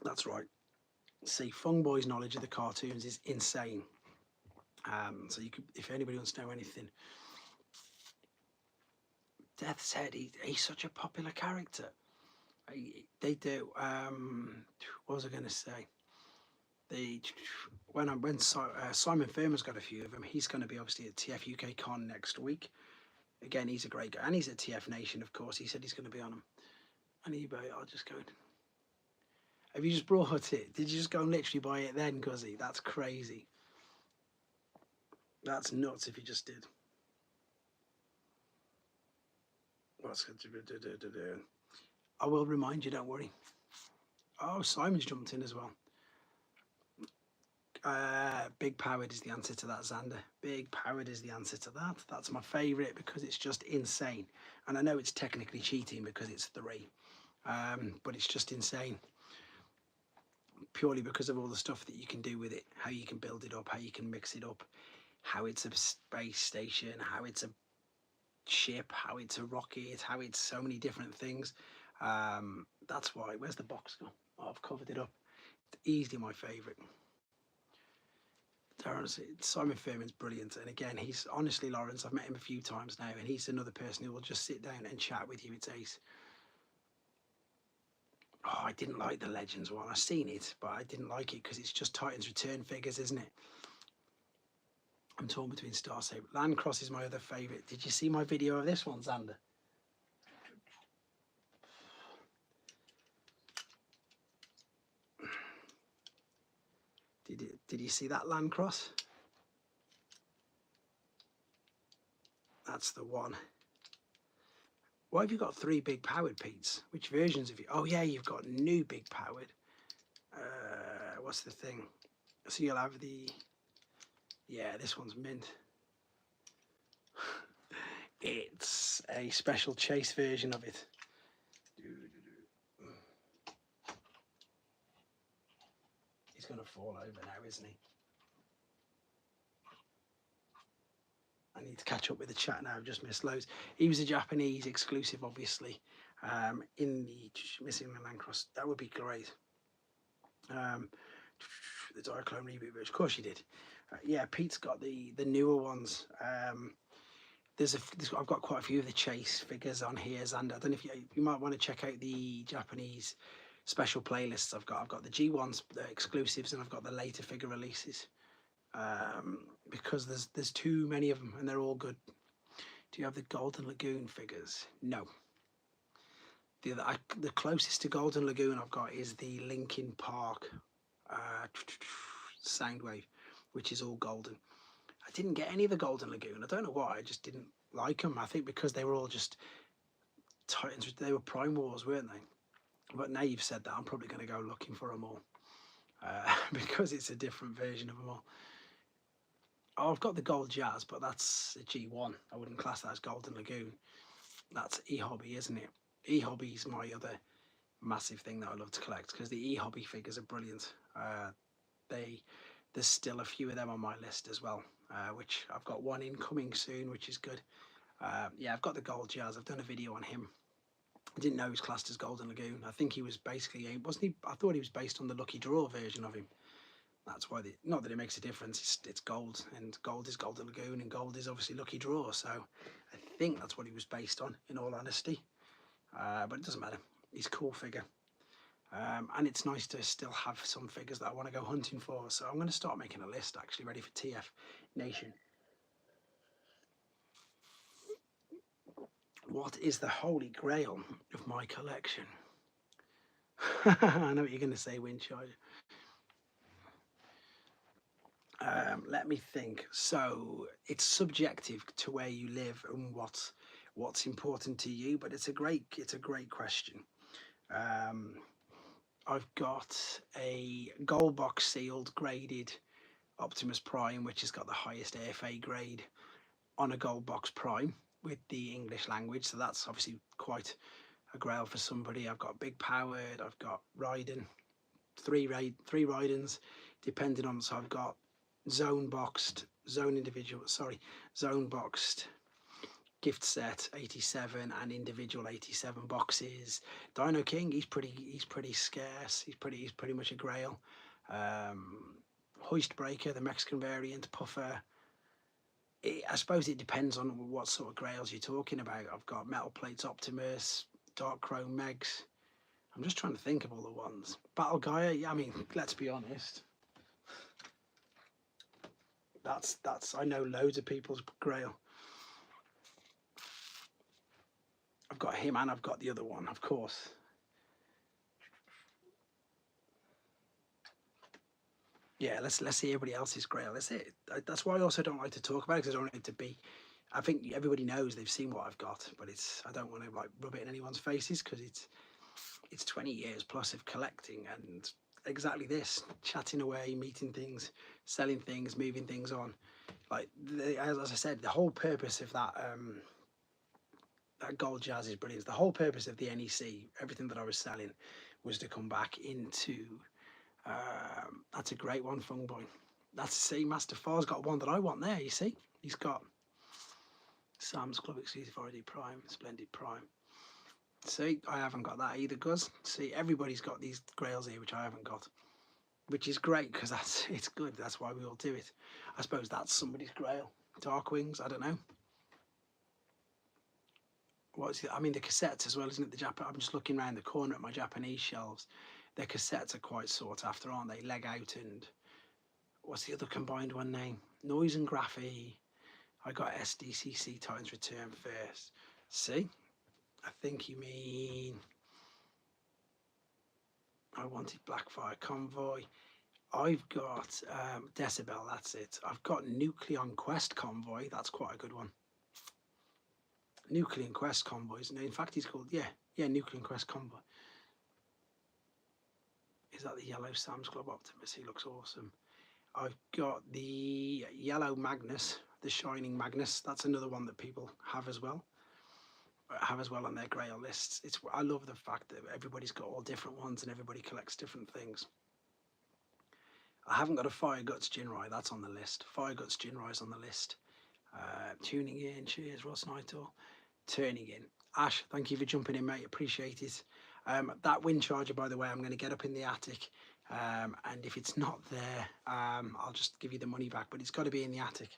That's right. See, Fungboy's knowledge of the cartoons is insane. So you could, if anybody wants to know anything. Death's Head, he's such a popular character. They do. What was I going to say? When Simon Firma's got a few of them, he's going to be obviously at TF UK Con next week. Again, he's a great guy, and he's at TF Nation, of course. He said he's going to be on them. And eBay, I'll just go. Have you just brought it? Did you just go and literally buy it then, Guzzy? That's crazy. That's nuts if you just did. What's good to do? I will remind you, don't worry. Oh, Simon's jumped in as well. Big powered is the answer to that, Xander. Big powered is the answer to that. That's my favourite because it's just insane. And I know it's technically cheating because it's 3. But it's just insane. Purely because of all the stuff that you can do with it. How you can build it up, how you can mix it up. How it's a space station, how it's a ship, how it's a rocket, how it's so many different things. That's why. Where's the box gone? Oh, I've covered it up. It's easily my favourite. Simon Furman's brilliant, and again, he's honestly, Lawrence, I've met him a few times now, and he's another person who will just sit down and chat with you. It's ace. Oh, I didn't like the Legends one. I've seen it, but I didn't like it because it's just Titans Return figures, isn't it? I'm torn between Star Saber. Landcross is my other favourite. Did you see my video of this one, Xander? Did you see that Landcross? That's the one. Why have you got 3 big powered Pete's? Which versions have you? Oh yeah, you've got new big powered. What's the thing? So you'll have the. Yeah, this one's mint. It's a special chase version of it. He's going to fall over now, isn't he? I need to catch up with the chat now. I've just missed loads. He was a Japanese exclusive, obviously. In the missing the Landcross, that would be great. The Diaclone reboot, of course you did. Yeah, Pete's got the newer ones. I've got quite a few of the Chase figures on here, and I don't know if you might want to check out the Japanese special playlists. I've got the G1s, the exclusives, and I've got the later figure releases. Because there's too many of them and they're all good. Do you have the Golden Lagoon figures? No. The closest to Golden Lagoon I've got is the Linkin Park Soundwave, which is all golden. I didn't get any of the Golden Lagoon. I don't know why. I just didn't like them. I think because they were all just Titans. They were Prime Wars, weren't they? But now you've said that, I'm probably going to go looking for them all because it's a different version of them all. Oh, I've got the Gold Jazz, but that's a G1. I wouldn't class that as Golden Lagoon. That's E-Hobby, isn't it? E-Hobby's my other massive thing that I love to collect because the E-Hobby figures are brilliant. There's still a few of them on my list as well, which I've got one in coming soon, which is good. Yeah, I've got the Gold Jazz. I've done a video on him. I didn't know he was classed as Golden Lagoon. I think he was basically, wasn't he? I thought he was based on the Lucky Draw version of him. That's why, not that it makes a difference, it's gold, and gold is Golden Lagoon, and gold is obviously Lucky Draw, so I think that's what he was based on, in all honesty. But it doesn't matter. He's a cool figure. And it's nice to still have some figures that I want to go hunting for, so I'm going to start making a list, actually, ready for TF Nation. What is the holy grail of my collection? I know what you're going to say, Windcharger. Let me think. So it's subjective to where you live and what's important to you, but it's a great question. I've got a gold box sealed graded Optimus Prime, which has got the highest AFA grade on a gold box Prime with the English language, so that's obviously quite a grail for somebody. I've got big powered, I've got Raiden, three Raidens, depending on, so I've got zone boxed gift set 87 and individual 87 boxes. Dino King, he's pretty scarce. He's pretty much a grail. Hoist Breaker, the Mexican variant, Puffer. I suppose it depends on what sort of grails you're talking about. I've got Metal Plates Optimus, Dark Chrome Megs. I'm just trying to think of all the ones. Battle Gaia, yeah, I mean, let's be honest. That's I know loads of people's grail. I've got him and I've got the other one, of course. Yeah, let's see everybody else's grail. That's it. That's why I also don't like to talk about it, because I don't want it to be. I think everybody knows, they've seen what I've got, but I don't want to like rub it in anyone's faces, because it's 20 years plus of collecting and exactly this, chatting away, meeting things, selling things, moving things on. Like as I said, the whole purpose of that gold jazz is brilliant. The whole purpose of the NEC, everything that I was selling, was to come back into. That's a great one, Fung Boy. That's see, Master Far's got one that I want there. You see, he's got Sam's Club exclusive ID Prime, Splendid Prime. See, I haven't got that either, Guz. See, everybody's got these grails here, which I haven't got, which is great, because it's good. That's why we all do it. I suppose that's somebody's grail. Dark Wings, I don't know. What's it? I mean, the cassettes as well, isn't it? I'm just looking around the corner at my Japanese shelves. Their cassettes are quite sought after, aren't they? Leg Out and what's the other combined one name? Noise and Graphy. I got SDCC Titans Return first. See? I think you mean I wanted Blackfire Convoy. I've got Decibel, that's it. I've got Nucleon Quest Convoy, that's quite a good one. Nucleon Quest Convoys. In fact, he's called, yeah, Nucleon Quest Convoy. Is that the yellow Sam's Club Optimus? He looks awesome. I've got the yellow Magnus, the Shining Magnus. That's another one that people have as well. On their grail lists. I love the fact that everybody's got all different ones and everybody collects different things. I haven't got a Fire Guts Jinrai, that's on the list. Fire Guts Jinrai's on the list. Tuning in, cheers, Ross Nightor. Turning in. Ash, thank you for jumping in, mate, appreciate it. That wind charger, by the way, I'm going to get up in the attic, and if it's not there, I'll just give you the money back, but it's got to be in the attic.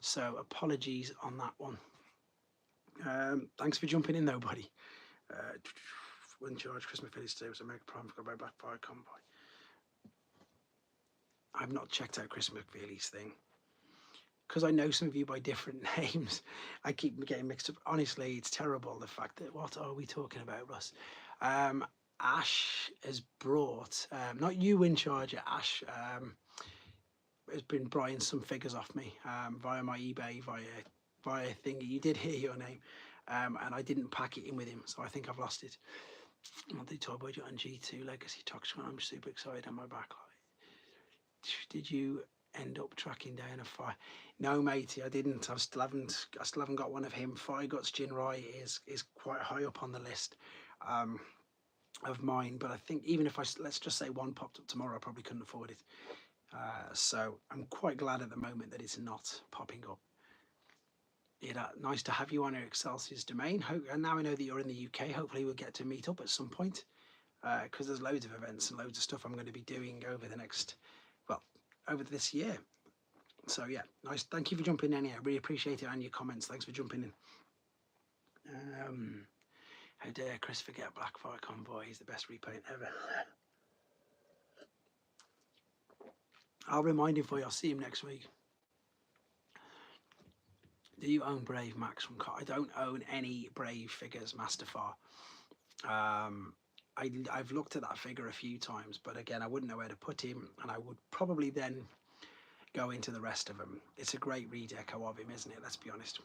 So apologies on that one. Thanks for jumping in though, buddy. Wind charge, Christmas Village Service, American Prime, for Backfire Convoy. I've not checked out Chris McFeely's thing, because I know some of you by different names. I keep getting mixed up. Honestly, it's terrible, the fact that, what are we talking about, Russ? Ash has brought, not you Wind Charger, Ash has been buying some figures off me via my eBay, via thingy. You did hear your name, and I didn't pack it in with him, so I think I've lost it. The Toy Boy on G2 Legacy Toxicon. I'm super excited on my backlog. Did you end up tracking down a Fire? No, matey, I didn't. I still haven't got one of him. Fire Guts Jinrai is quite high up on the list of mine, but I think even if let's just say one popped up tomorrow, I probably couldn't afford it. So I'm quite glad at the moment that it's not popping up. Nice to have you on our Excelsior's domain. And now I know that you're in the UK. Hopefully we'll get to meet up at some point, because there's loads of events and loads of stuff I'm going to be doing over this year. So yeah, nice. Thank you for jumping in here. I really appreciate it, and your comments. Thanks for jumping in. How dare Chris forget Blackfire Convoy? He's the best repaint ever. I'll remind him for you. I'll see him next week. Do you own Brave Max from Car? I don't own any Brave figures, Master Far. I've looked at that figure a few times, but again, I wouldn't know where to put him, and I would probably then go into the rest of them. It's a great redeco of him, isn't it? Let's be honest.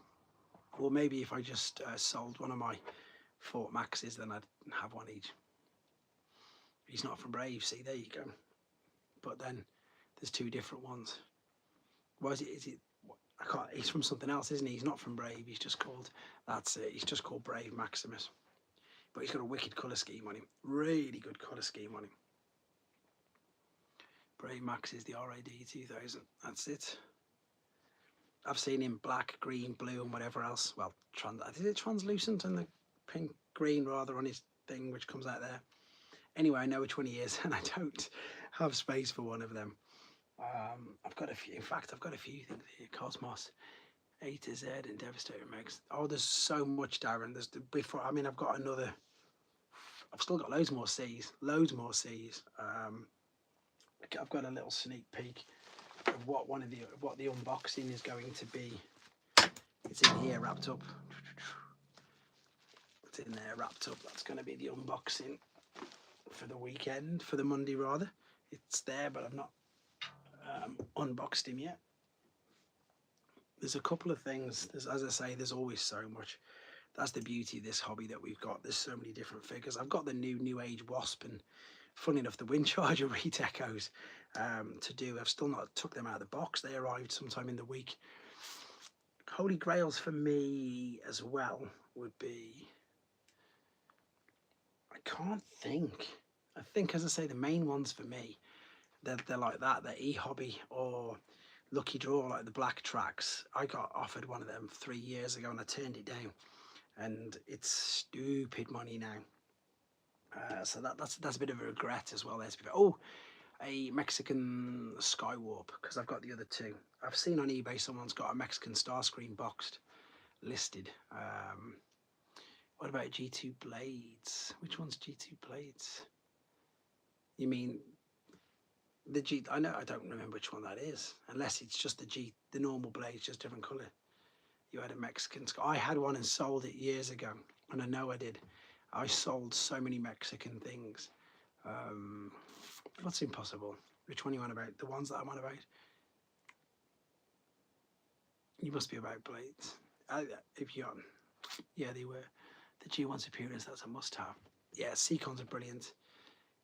Or maybe if I just sold one of my Fort Maxes, then I'd have one each. He's not from Brave, see, there you go. But then there's two different ones. Why is it? I can't. He's from something else, isn't he? He's not from Brave. He's just called. That's it. He's just called Brave Maximus. But he's got a wicked colour scheme on him. Really good colour scheme on him. Brave Max is the RAD 2000. That's it. I've seen him black, green, blue, and whatever else. Well, is it translucent and the pink, green rather on his thing, which comes out there. Anyway, I know which one he is, and I don't have space for one of them. I've got a few. In fact, I've got a few things here. Cosmos, A to Z, and Devastator Megs. Oh, there's so much, Darren. I mean, I've got another. I've still got loads more C's. I've got a little sneak peek of what the unboxing is going to be. It's in here wrapped up. It's in there wrapped up. That's going to be the unboxing for the weekend, for the Monday rather. It's there, but I've not unboxed him yet. There's a couple of things. There's, as I say, there's always so much. That's the beauty of this hobby that we've got. There's so many different figures. I've got the new age Wasp, and funny enough, the Wind Charger redecos to do. I've still not took them out of the box. They arrived sometime in the week. Holy Grails for me as well would be, I can't think. I think, as I say, the main ones for me, they're like that. They're e-hobby or lucky draw, like the black tracks. I got offered one of them 3 years ago and I turned it down, and it's stupid money now. So that's a bit of a regret as well. There's oh, a Mexican Skywarp, because I've got the other two. I've seen on eBay someone's got a Mexican Starscream boxed listed. What about G2 Blades? Which one's G2 Blades? You mean the G? I know, I don't remember which one that is, unless it's just the normal blades, just different color. You had a Mexican. I had one and sold it years ago, and I know I did. I sold so many Mexican things. What's impossible? Which one are you on about? The ones that I'm on about? You must be about blades. If you're on, yeah, they were. The G1 Superiors, that's a must-have. Yeah, Seacons are brilliant.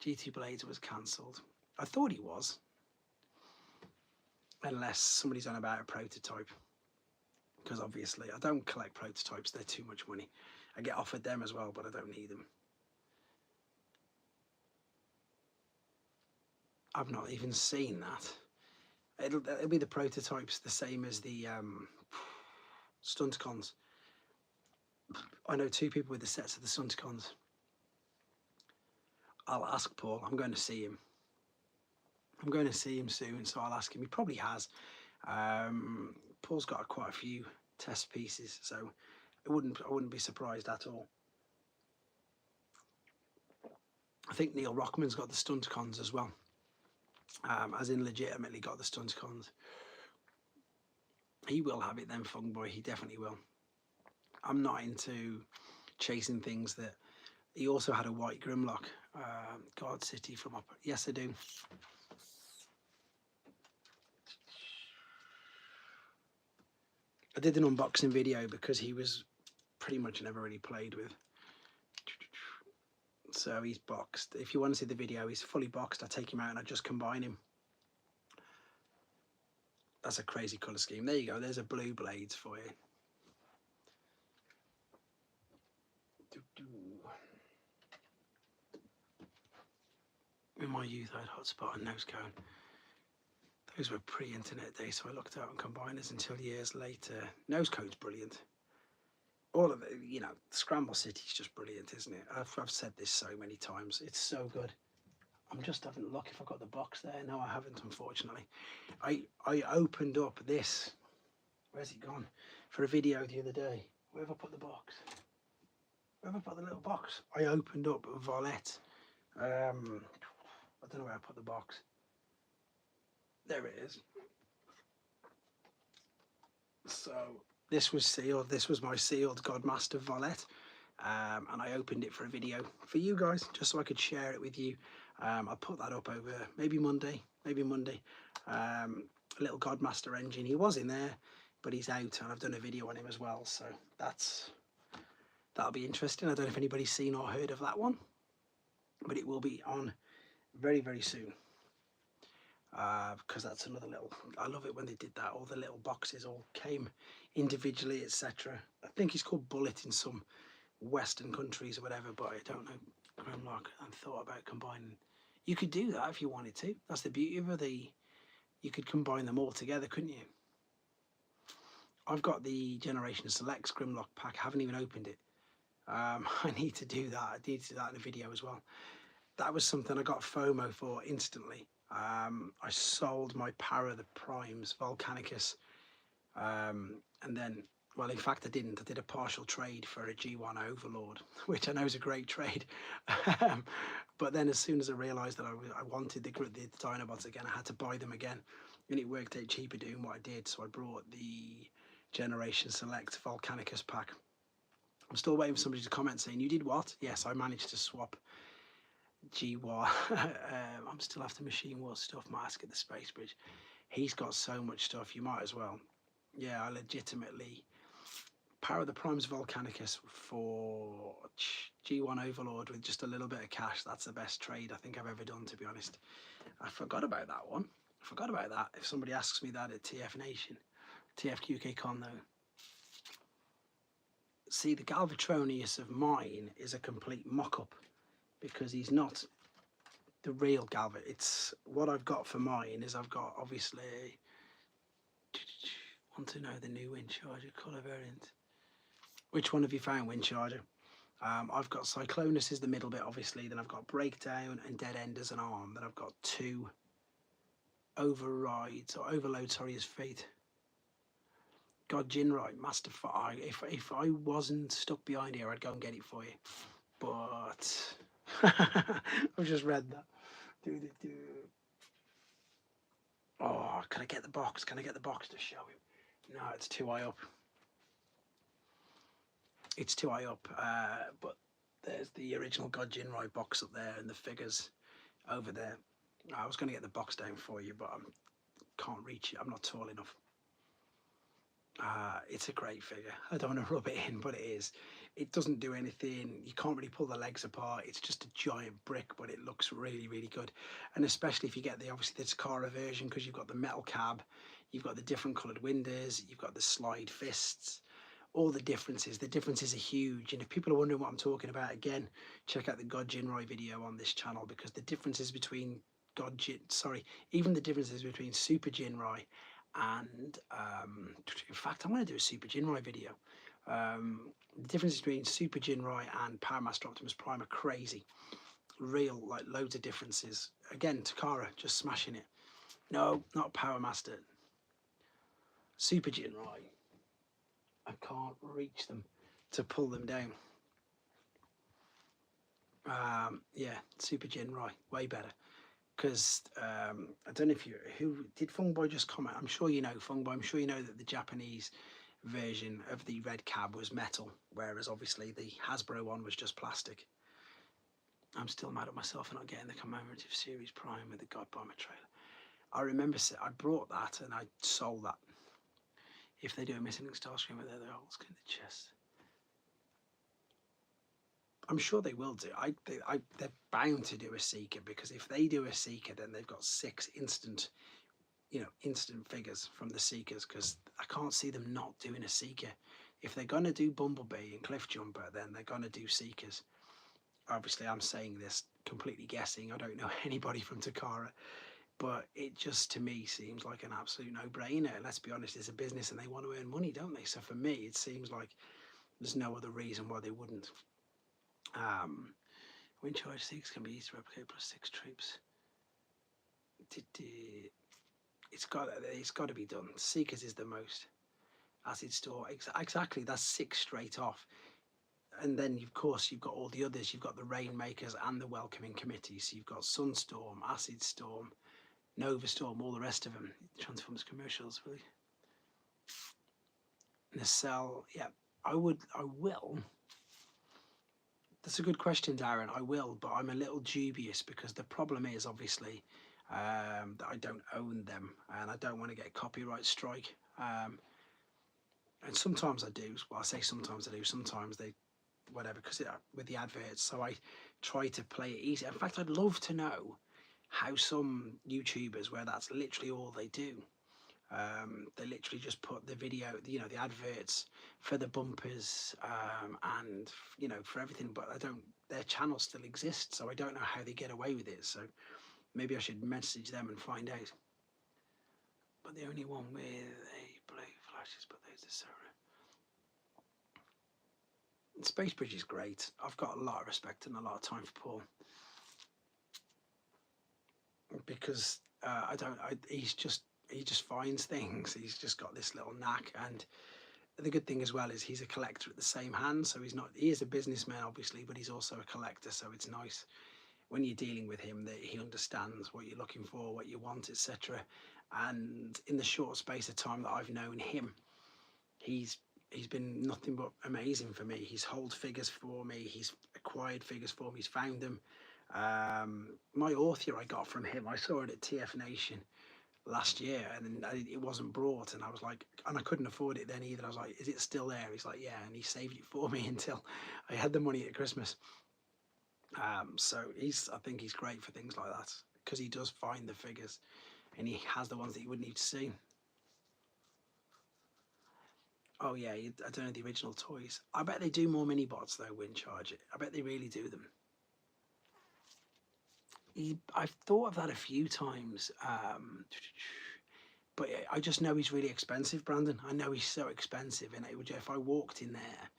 G2 Blades was cancelled. I thought he was, unless somebody's on about a prototype. Because obviously, I don't collect prototypes. They're too much money. I get offered them as well, but I don't need them. I've not even seen that. It'll be the prototypes, the same as the Stunticons. I know 2 people with the sets of the Stunticons. I'll ask Paul. I'm going to see him. I'm going to see him soon, so I'll ask him. He probably has. Paul's got quite a few test pieces, so I wouldn't be surprised at all. I think Neil Rockman's got the Stunticons as well, as in legitimately got the Stunticons. He will have it then, Fung Boy. He definitely will. I'm not into chasing things that. He also had a white Grimlock, God City from up. Yes, I do. I did an unboxing video because he was pretty much never really played with. So he's boxed. If you want to see the video, he's fully boxed. I take him out and I just combine him. That's a crazy colour scheme. There you go. There's a blue Blades for you. In my youth, I had Hotspot and Nose Cone. Those were pre-internet days, so I looked out on combiners until years later. Nose Cone's brilliant. All of it, you know, Scramble City's just brilliant, isn't it? I've said this so many times. It's so good. I'm just having a look if I've got the box there. No, I haven't, unfortunately. I opened up this. Where's it gone? For a video the other day. Where have I put the box? Where have I put the little box? I opened up a Volette. I don't know where I put the box. There it is. So this was sealed. This was my sealed Godmaster Volette. And I opened it for a video for you guys, just so I could share it with you. I'll put that up over maybe Monday. A little Godmaster engine. He was in there, but he's out, and I've done a video on him as well. So that'll be interesting. I don't know if anybody's seen or heard of that one, but it will be on very, very soon. Because that's another little. I love it when they did that. All the little boxes all came individually, etc. I think it's called Bullet in some Western countries or whatever, but I don't know. Grimlock, and thought about combining. You could do that if you wanted to. That's the beauty of it. You could combine them all together, couldn't you? I've got the Generation Selects Grimlock pack. I haven't even opened it. I need to do that. I need to do that in a video as well. That was something I got FOMO for instantly. I sold my Para the Primes Volcanicus, and then, well, in fact, I didn't. I did a partial trade for a G1 Overlord, which I know is a great trade. But then as soon as I realised that I wanted the Dinobots again, I had to buy them again. And it worked out cheaper doing what I did. So I brought the Generation Select Volcanicus pack. I'm still waiting for somebody to comment saying, you did what? Yes, I managed to swap G1. I'm still after Machine Wars stuff, Mask at the Space Bridge. He's got so much stuff, you might as well. Yeah, I legitimately Power of the Primes Volcanicus for G1 Overlord with just a little bit of cash. That's the best trade I think I've ever done, to be honest. I forgot about that one. I forgot about that. If somebody asks me that at TF Nation, TFQK Con though. See, the Galvatronius of mine is a complete mock-up because he's not the real Galva. It's what I've got for mine is I've got obviously want to know the new wind charger colour variant. Which one have you found, wind charger? I've got Cyclonus is the middle bit, obviously. Then I've got Breakdown and Dead End as an arm. Then I've got 2 overrides or overload. Sorry, as fate. God Jinrai, Master Fire. If I wasn't stuck behind here, I'd go and get it for you. But I've just read that. Oh, can I get the box? Can I get the box to show him? No, it's too high up. It's too high up. But there's the original God Jinrai box up there and the figures over there. I was going to get the box down for you, but I can't reach it. I'm not tall enough. It's a great figure. I don't want to rub it in, but it is. It doesn't do anything. You can't really pull the legs apart. It's just a giant brick, but it looks really, really good. And especially if you get obviously the Takara version, because you've got the metal cab, you've got the different coloured windows, you've got the slide fists, all the differences. The differences are huge. And if people are wondering what I'm talking about, again, check out the God Jinrai video on this channel, because the differences between even the differences between Super Jinrai and in fact I'm going to do a Super Jinrai video. The difference between Super Jinrai and Power Master Optimus Prime are crazy. Real, like, loads of differences. Again, Takara just smashing it. No, not Power Master. Super Jinrai. I can't reach them to pull them down. Yeah, Super Jinrai, way better. Because I don't know if who did Fungboy just comment. I'm sure you know Fungboy. I'm sure you know that the Japanese version of the red cab was metal, whereas obviously the Hasbro one was just plastic. I'm still mad at myself for not getting the commemorative series Prime with the God Bomber trailer. I remember I brought that and I sold that. If they do a missing Starscream with their holes in the chest, I'm sure they will do. They're bound to do a Seeker, because if they do a Seeker, then they've got 6 instant figures from the Seekers, because I can't see them not doing a Seeker. If they're going to do Bumblebee and Cliffjumper, then they're going to do Seekers. Obviously, I'm saying this completely guessing. I don't know anybody from Takara, but it just, to me, seems like an absolute no-brainer. Let's be honest, it's a business and they want to earn money, don't they? So for me, it seems like there's no other reason why they wouldn't. Wind charge 6 can be used to replicate plus 6 troops. It's got to be done. Seekers is the most. Acid Storm, exactly. That's 6 straight off. And then of course you've got all the others. You've got the Rainmakers and the Welcoming Committee. So you've got Sunstorm, Acid Storm, Nova Storm, all the rest of them. Transformers commercials, really. Nacelle, yeah, I will. That's a good question, Darren. I will, but I'm a little dubious, because the problem is obviously that I don't own them and I don't want to get a copyright strike. And sometimes I do. Well, I say sometimes I do. Sometimes they, whatever, because with the adverts. So I try to play it easy. In fact, I'd love to know how some YouTubers, where that's literally all they do, they literally just put the video, the adverts for the bumpers, and for everything, but their channel still exists, so I don't know how they get away with it. So maybe I should message them and find out. But the only one with a blue flashes, but those are so rare. Space Bridge is great. I've got a lot of respect and a lot of time for Paul, because he just finds things. He's just got this little knack. And the good thing as well is he's a collector at the same hand. So he is a businessman, obviously, but he's also a collector. So it's nice when you're dealing with him that he understands what you're looking for, what you want, etc. And in the short space of time that I've known him, he's been nothing but amazing for me. He's held figures for me. He's acquired figures for me. He's found them. My author I got from him. I saw it at TF Nation. last year, and it wasn't brought, and I was like, and I couldn't afford it then either. I was like, is it still there? He's like, yeah, and he saved it for me until I had the money at Christmas. So I think he's great for things like that because he does find the figures, and he has the ones that you wouldn't need to see. Oh yeah, I don't know the original toys. I bet they do more mini bots though. Wind charge it. I bet they really do them. I've thought of that a few times, but I just know he's really expensive, Brandon. I know he's so expensive, and it would, if I walked in there,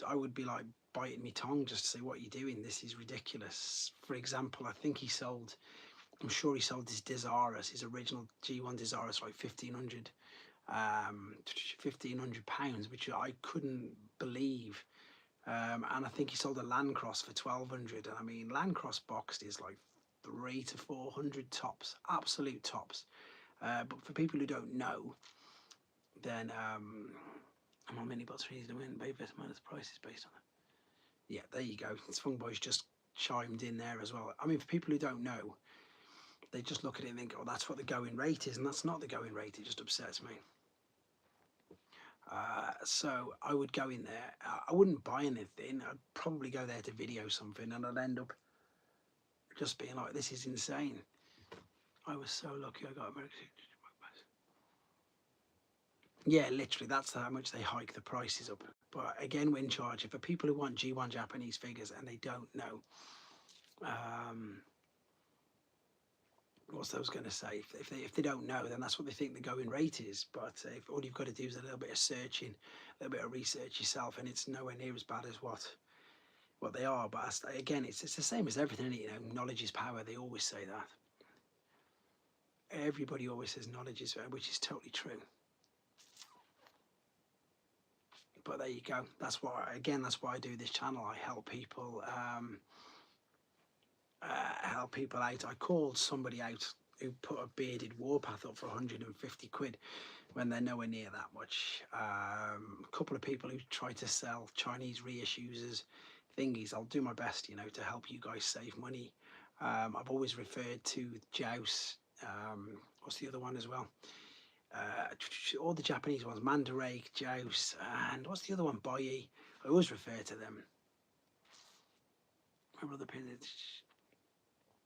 I would be like biting my tongue just to say, what are you doing? This is ridiculous. For example, I think I'm sure he sold his Desirus, his original G1 Desirus, like £1,500, which I couldn't believe. And I think he sold a Landcross for 1,200. And I mean, Landcross boxed is like 300 to 400 tops, absolute tops. But for people who don't know, then I'm on mini bots for easy to win. Baby minus price is based on it. Yeah, there you go. Fung Boy's just chimed in there as well. I mean, for people who don't know, they just look at it and think, oh, that's what the going rate is, and that's not the going rate. It just upsets me. So I would go in there. I wouldn't buy anything. I'd probably go there to video something, and I'd end up just being like, this is insane. I was so lucky I got American. Yeah, literally, that's how much they hike the prices up. But again, wind charger for people who want G1 Japanese figures and they don't know. What I was going to say, if they don't know, then that's what they think the going rate is. But if all you've got to do is a little bit of searching, a little bit of research yourself, and it's nowhere near as bad as what they are. But again, it's the same as everything. You know, knowledge is power. They always say that. Everybody always says knowledge is power, which is totally true. But there you go. That's why I do this channel. I help people. Help people out. I called somebody out who put a bearded warpath up for 150 quid when they're nowhere near that much. A couple of people who try to sell Chinese reissues as thingies. I'll do my best, you know, to help you guys save money. I've always referred to Joust. What's the other one as well? All the Japanese ones, Mandarake, Joust, and what's the other one? Boyi. I always refer to them. My brother painted.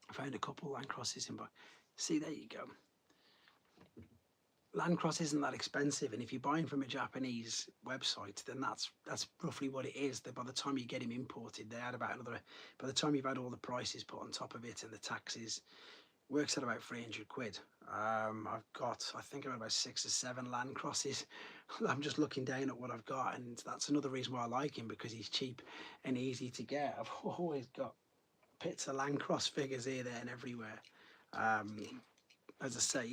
I found a couple Landcrosses in, but see, there you go. Landcross isn't that expensive, and if you're buying from a Japanese website, then that's roughly what it is. That by the time you get him imported, they add about another. By the time you've had all the prices put on top of it and the taxes, works at about 300 quid. I think I've got about 6 or 7 Landcrosses. I'm just looking down at what I've got, and that's another reason why I like him, because he's cheap and easy to get. I've always got pits of Landcross figures here, there, and everywhere. As I say,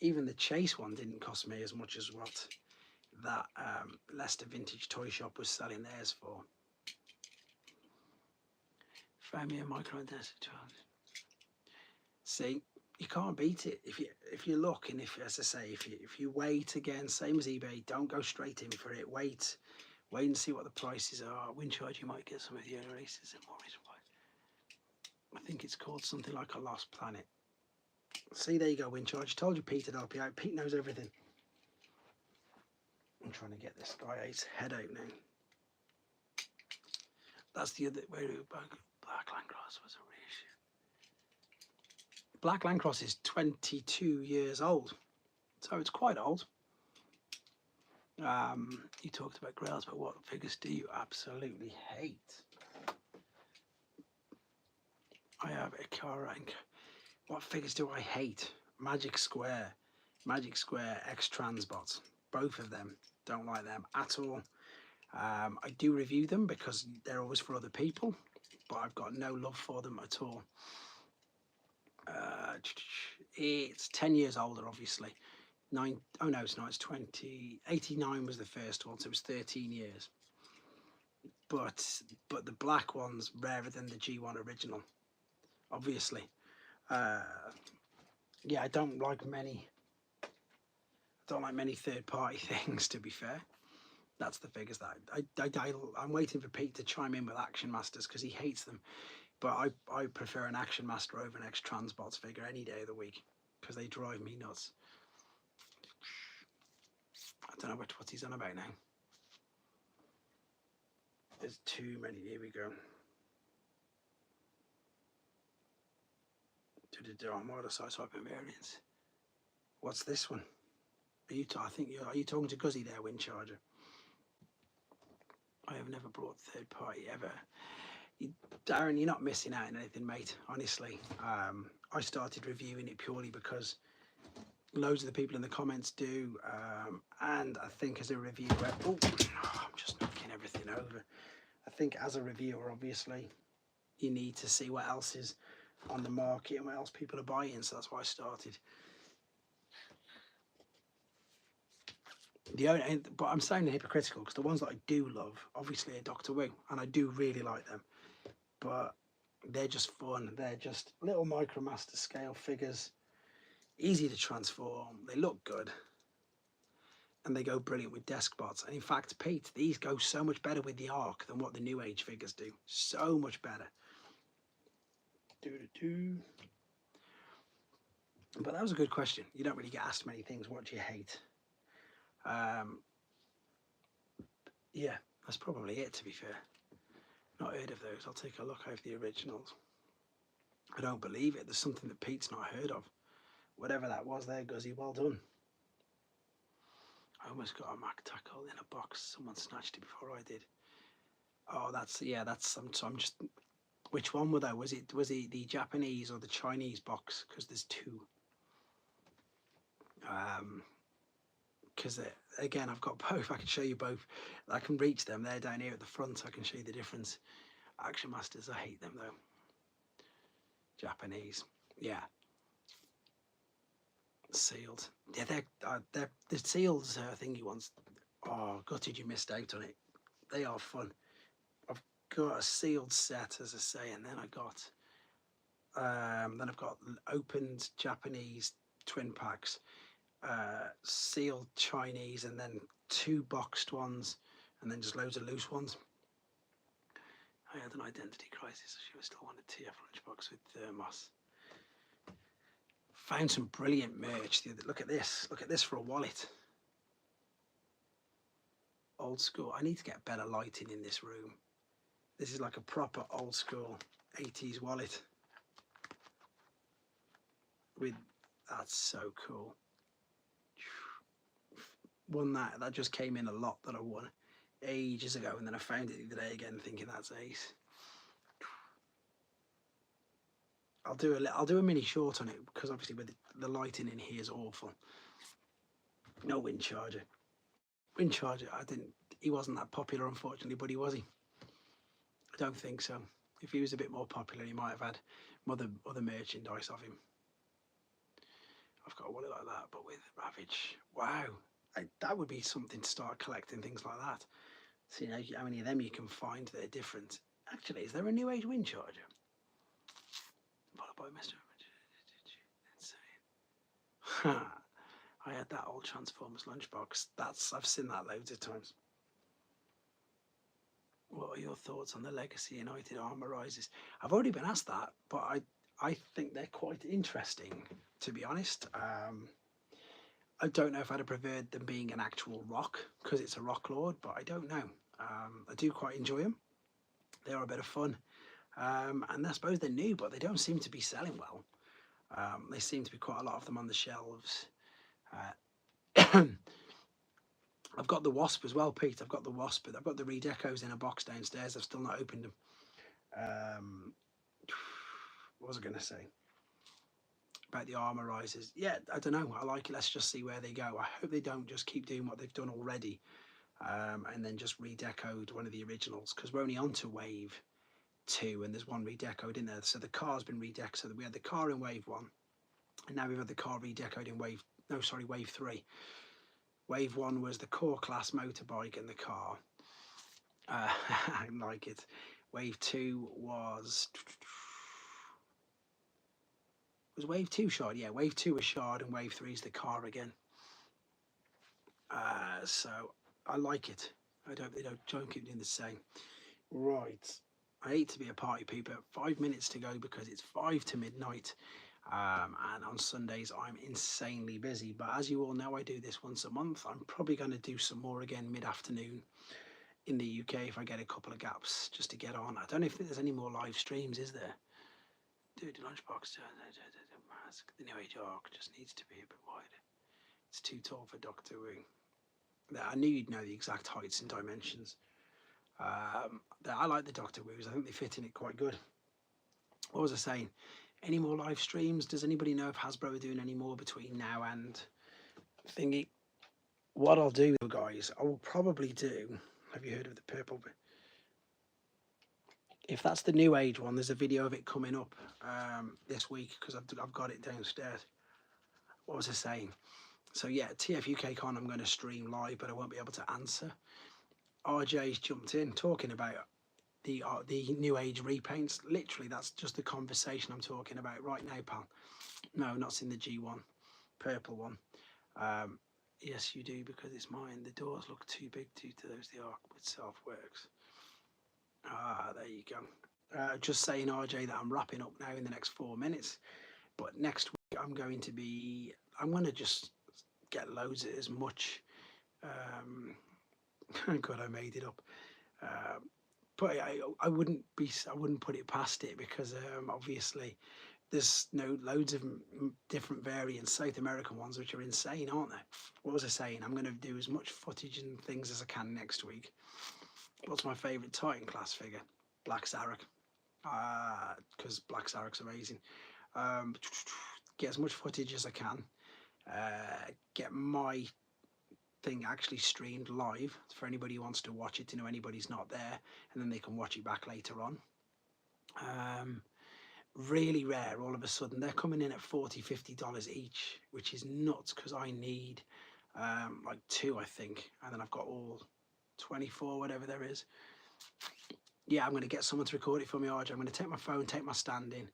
even the Chase one didn't cost me as much as what that Leicester Vintage Toy Shop was selling theirs for. Found me a micro identity. See, you can't beat it if you look, and as I say, if you wait, again, same as eBay, don't go straight in for it. Wait and see what the prices are. Wind charge, you might get some of the other races and more reason why. I think it's called something like A Lost Planet. See, there you go, wind charge. Told you Pete would help you out. Pete knows everything. I'm trying to get this guy his head out now. That's the other. Where Black Landcross was a reissue. Black Landcross is 22 years old, so it's quite old. You talked about grails, but what figures do you absolutely hate? I have a car rank. What figures do I hate? Magic Square X Transbots. Both of them. Don't like them at all. I do review them because they're always for other people, but I've got no love for them at all. It's 10 years older, obviously. It's 20. 89 was the first one, so it was 13 years. But the black one's rarer than the G1 original, obviously. Yeah, I don't like many third-party things, to be fair. That's the figures that I'm waiting for Pete to chime in with Action Masters because he hates them. But I prefer an Action Master over an X Transbots figure any day of the week. because they drive me nuts. I don't know what he's on about now. There's too many. Here we go. Armada size type invariants. What's this one? Are you? Are you talking to Guzzy there, Wind Charger? I have never brought third party ever. Darren, you're not missing out on anything, mate. Honestly, I started reviewing it purely because loads of the people in the comments do, and I think as a reviewer, I'm just knocking everything over. I think as a reviewer, obviously, you need to see what else is on the market and what else people are buying. So that's why I started. But I'm sounding hypocritical because the ones that I do love, obviously, are Doctor Who, and I do really like them. But they're just fun. They're just little Micromaster scale figures, easy to transform. They look good, and they go brilliant with desk bots. And in fact, Pete, these go so much better with the Ark than what the New Age figures do. So much better. But that was a good question. You don't really get asked many things. What do you hate? Yeah, that's probably it, to be fair. Not heard of those. I'll take a look over the originals. I don't believe it. There's something that Pete's not heard of. Whatever that was there, Guzzy, well done. I almost got a Mac tackle in a box. Someone snatched it before I did. Oh, that's so I'm just. Which one were they? Was it the Japanese or the Chinese box? Because there's two. Because again, I've got both. I can show you both. I can reach them. They're down here at the front. I can show you the difference. Action Masters, I hate them though. Japanese, yeah. Sealed, yeah. They're the seals thingy ones. Oh, gutted you missed out on it. They are fun. I've got a sealed set, as I say, and then I've got opened Japanese twin packs, sealed Chinese, and then 2 boxed ones, and then just loads of loose ones. I had an identity crisis. She still wanted TF lunchbox with Moss. Found some brilliant merch. Look at this. Look at this for a wallet. Old school. I need to get better lighting in this room. This is like a proper old school 80s wallet. That's so cool. Won that just came in a lot that I won ages ago, and then I found it the other day again thinking that's ace. I'll do a mini short on it because obviously with the lighting in here is awful. No Wind Charger. Wind Charger, he wasn't that popular unfortunately, buddy, was he? I don't think so. If he was a bit more popular, he might have had other merchandise of him. I've got a wallet like that, but with Ravage. Wow, that would be something to start collecting things like that. See how many of them you can find that are different. Actually, is there a New Age Wind Charger? Followed by Mr. Insane. I had that old Transformers lunchbox. I've seen that loads of times. What are your thoughts on the Legacy United Armour Rises? I've already been asked that, but I think they're quite interesting, to be honest. I don't know if I'd have preferred them being an actual rock, because it's a Rock Lord, but I don't know. I do quite enjoy them. They are a bit of fun. And I suppose they're new, but they don't seem to be selling well. They seem to be quite a lot of them on the shelves. I've got the Wasp as well, Pete. I've got the Wasp, but I've got the Redecos in a box downstairs. I've still not opened them. What was I going to say? About the Armour Risers. Yeah, I don't know. I like it. Let's just see where they go. I hope they don't just keep doing what they've done already and then just redecoed one of the originals, because we're only on to Wave 2 and there's one redecoed in there. So the car's been redecoed. So we had the car in Wave 1 and now we've had the car redecoed in Wave 3. Wave 1 was the core class motorbike and the car. I like it. Wave 2 was Wave 2 shard? Yeah, Wave 2 was shard and Wave 3 is the car again. So I like it. I don't keep doing the same. Right. I hate to be a party pooper. 5 minutes to go because it's 5 to midnight. And on Sundays I'm insanely busy. But as you all know, I do this once a month. I'm probably going to do some more again mid-afternoon in the UK if I get a couple of gaps just to get on. I don't know if there's any more live streams, is there? Dude, the lunchbox, mask, the new age arc just needs to be a bit wider. It's too tall for Doctor Who. I knew you'd know the exact heights and dimensions. I like the Doctor Who's. I think they fit in it quite good. What was I saying? Any more live streams? Does anybody know if Hasbro are doing any more between now and thingy? What I'll do, guys, I will probably do. Have you heard of the purple? If that's the new age one, there's a video of it coming up this week because I've got it downstairs. What was I saying? So yeah, TF UK Con I'm going to stream live, but I won't be able to answer. RJ's jumped in talking about the new age repaints. Literally, that's just the conversation I'm talking about right now, pal. No, not in the G1, purple one. Yes, you do, because it's mine. The doors look too big due to those. The arc itself works. There you go. Just saying, RJ, that I'm wrapping up now in the next 4 minutes. But next week I'm going to just get loads of as much. God, I made it up. But I wouldn't put it past it because obviously there's loads of different variants, South American ones, which are insane, aren't they? What was I saying? I'm going to do as much footage and things as I can next week. What's my favourite Titan class figure? Black Zarek, because Black Zarek's amazing. Get as much footage as I can. Get my thing actually streamed live for anybody who wants to watch it, to know anybody's not there, and then they can watch it back later on. Really rare all of a sudden. They're coming in at $40-50 each, which is nuts because I need like 2, I think, and then I've got all 24, whatever there is. Yeah, I'm going to get someone to record it for me, RJ. I'm going to take my phone, take my stand in.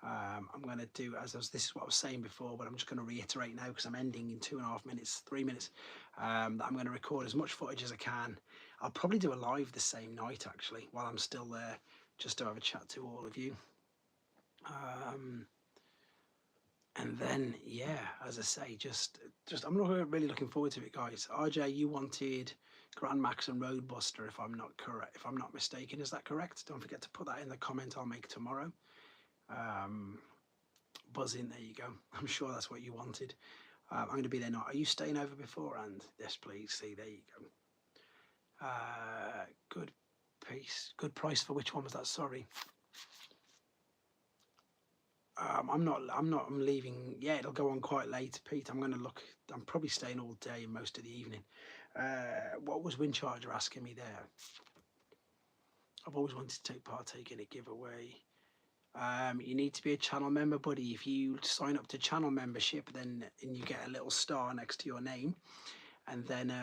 I'm going to do, this is what I was saying before, but I'm just going to reiterate now because I'm ending in 2.5 minutes, 3 minutes, that I'm going to record as much footage as I can. I'll probably do a live the same night, actually, while I'm still there, just to have a chat to all of you. And then, yeah, as I say, just I'm not really looking forward to it, guys. RJ, you wanted Grand Max and Roadbuster, if I'm not mistaken. Is that correct? Don't forget to put that in the comment I'll make tomorrow. Buzz in, there you go. I'm sure that's what you wanted. I'm going to be there now. Are you staying over beforehand? Yes, please. See, there you go. Good piece. Good price for which one was that? Sorry. I'm leaving. Yeah, it'll go on quite late, Pete. I'm going to look. I'm probably staying all day and most of the evening. What was Windcharger asking me there? I've always wanted to partake in a giveaway. You need to be a channel member, buddy. If you sign up to channel membership, then you get a little star next to your name, and then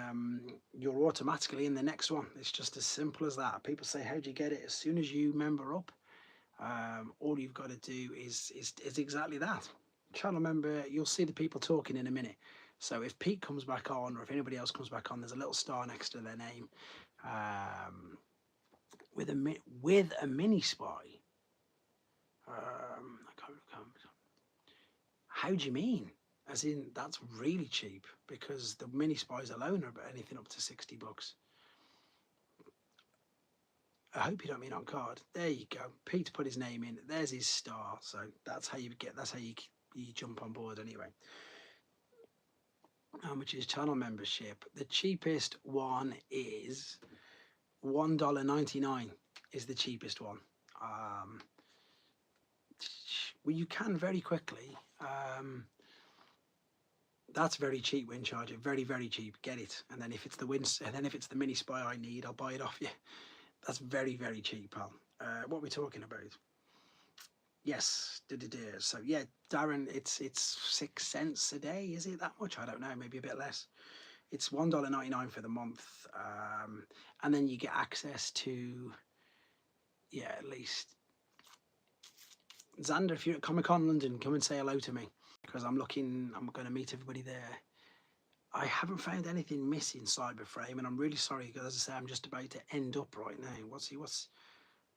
you're automatically in the next one. It's just as simple as that. People say, how do you get it? As soon as you member up, all you've got to do is exactly that. Channel member, you'll see the people talking in a minute. So if Pete comes back on, or if anybody else comes back on, there's a little star next to their name, with a mini spy. How do you mean? As in, that's really cheap, because the mini spies alone are about anything up to $60. I hope you don't mean on card. There you go. Peter put his name in. There's his star. So that's how you jump on board anyway. How much is channel membership? The cheapest one is $1.99 is the cheapest one. Well, you can very quickly. That's very cheap, Windcharger. Very, very cheap. Get it. And then if it's the mini spy I need, I'll buy it off you. That's very, very cheap, pal. What are we talking about? Yes, so yeah, Darren, it's 6 cents a day. Is it that much? I don't know. Maybe a bit less. It's $1.99 for the month, and then you get access to, yeah, at least. Xander, if you're at Comic-Con London, come and say hello to me, because I'm going to meet everybody there. I haven't found anything missing Cyberframe, and I'm really sorry, because as I say, I'm just about to end up right now. What's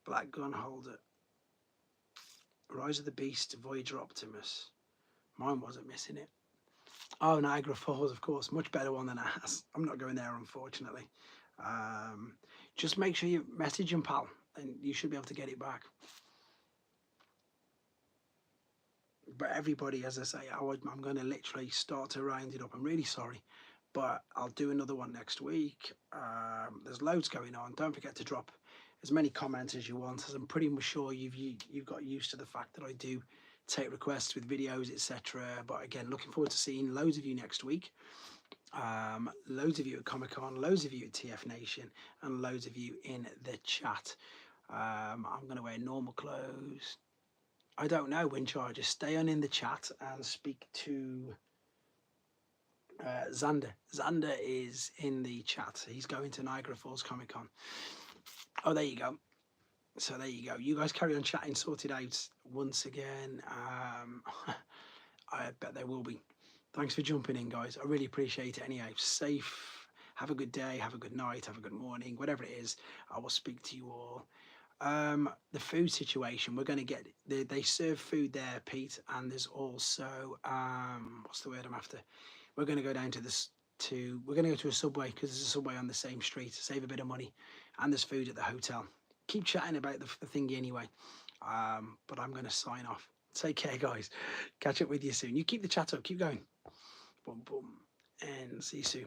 Black Gun Holder, Rise of the Beast, Voyager Optimus. Mine wasn't missing it. Oh, Niagara Falls, of course, much better one than ours. I'm not going there, unfortunately. Um, just make sure you message him, pal, and you should be able to get it back. But everybody, as I say, I'm going to literally start to round it up. I'm really sorry, but I'll do another one next week. There's loads going on. Don't forget to drop as many comments as you want, as I'm pretty much sure you've got used to the fact that I do take requests with videos, etc. But again, looking forward to seeing loads of you next week. Loads of you at Comic Con, loads of you at TF Nation, and loads of you in the chat. I'm going to wear normal clothes. I don't know, Wind Charger. Stay on in the chat and speak to Xander. Xander is in the chat. He's going to Niagara Falls Comic Con. Oh, there you go. So there you go. You guys carry on chatting, sort it out once again. I bet there will be. Thanks for jumping in, guys. I really appreciate it. Anyhow, safe. Have a good day. Have a good night. Have a good morning. Whatever it is, I will speak to you all. The food situation, we're going to get, they serve food there, Pete, and there's also what's the word I'm after, we're going to go down to this we're going to go to a Subway, because there's a Subway on the same street, save a bit of money, and there's food at the hotel. Keep chatting about the thingy anyway, but I'm going to sign off. Take care, guys. Catch up with you soon. You keep the chat up, keep going. Boom boom, and see you soon.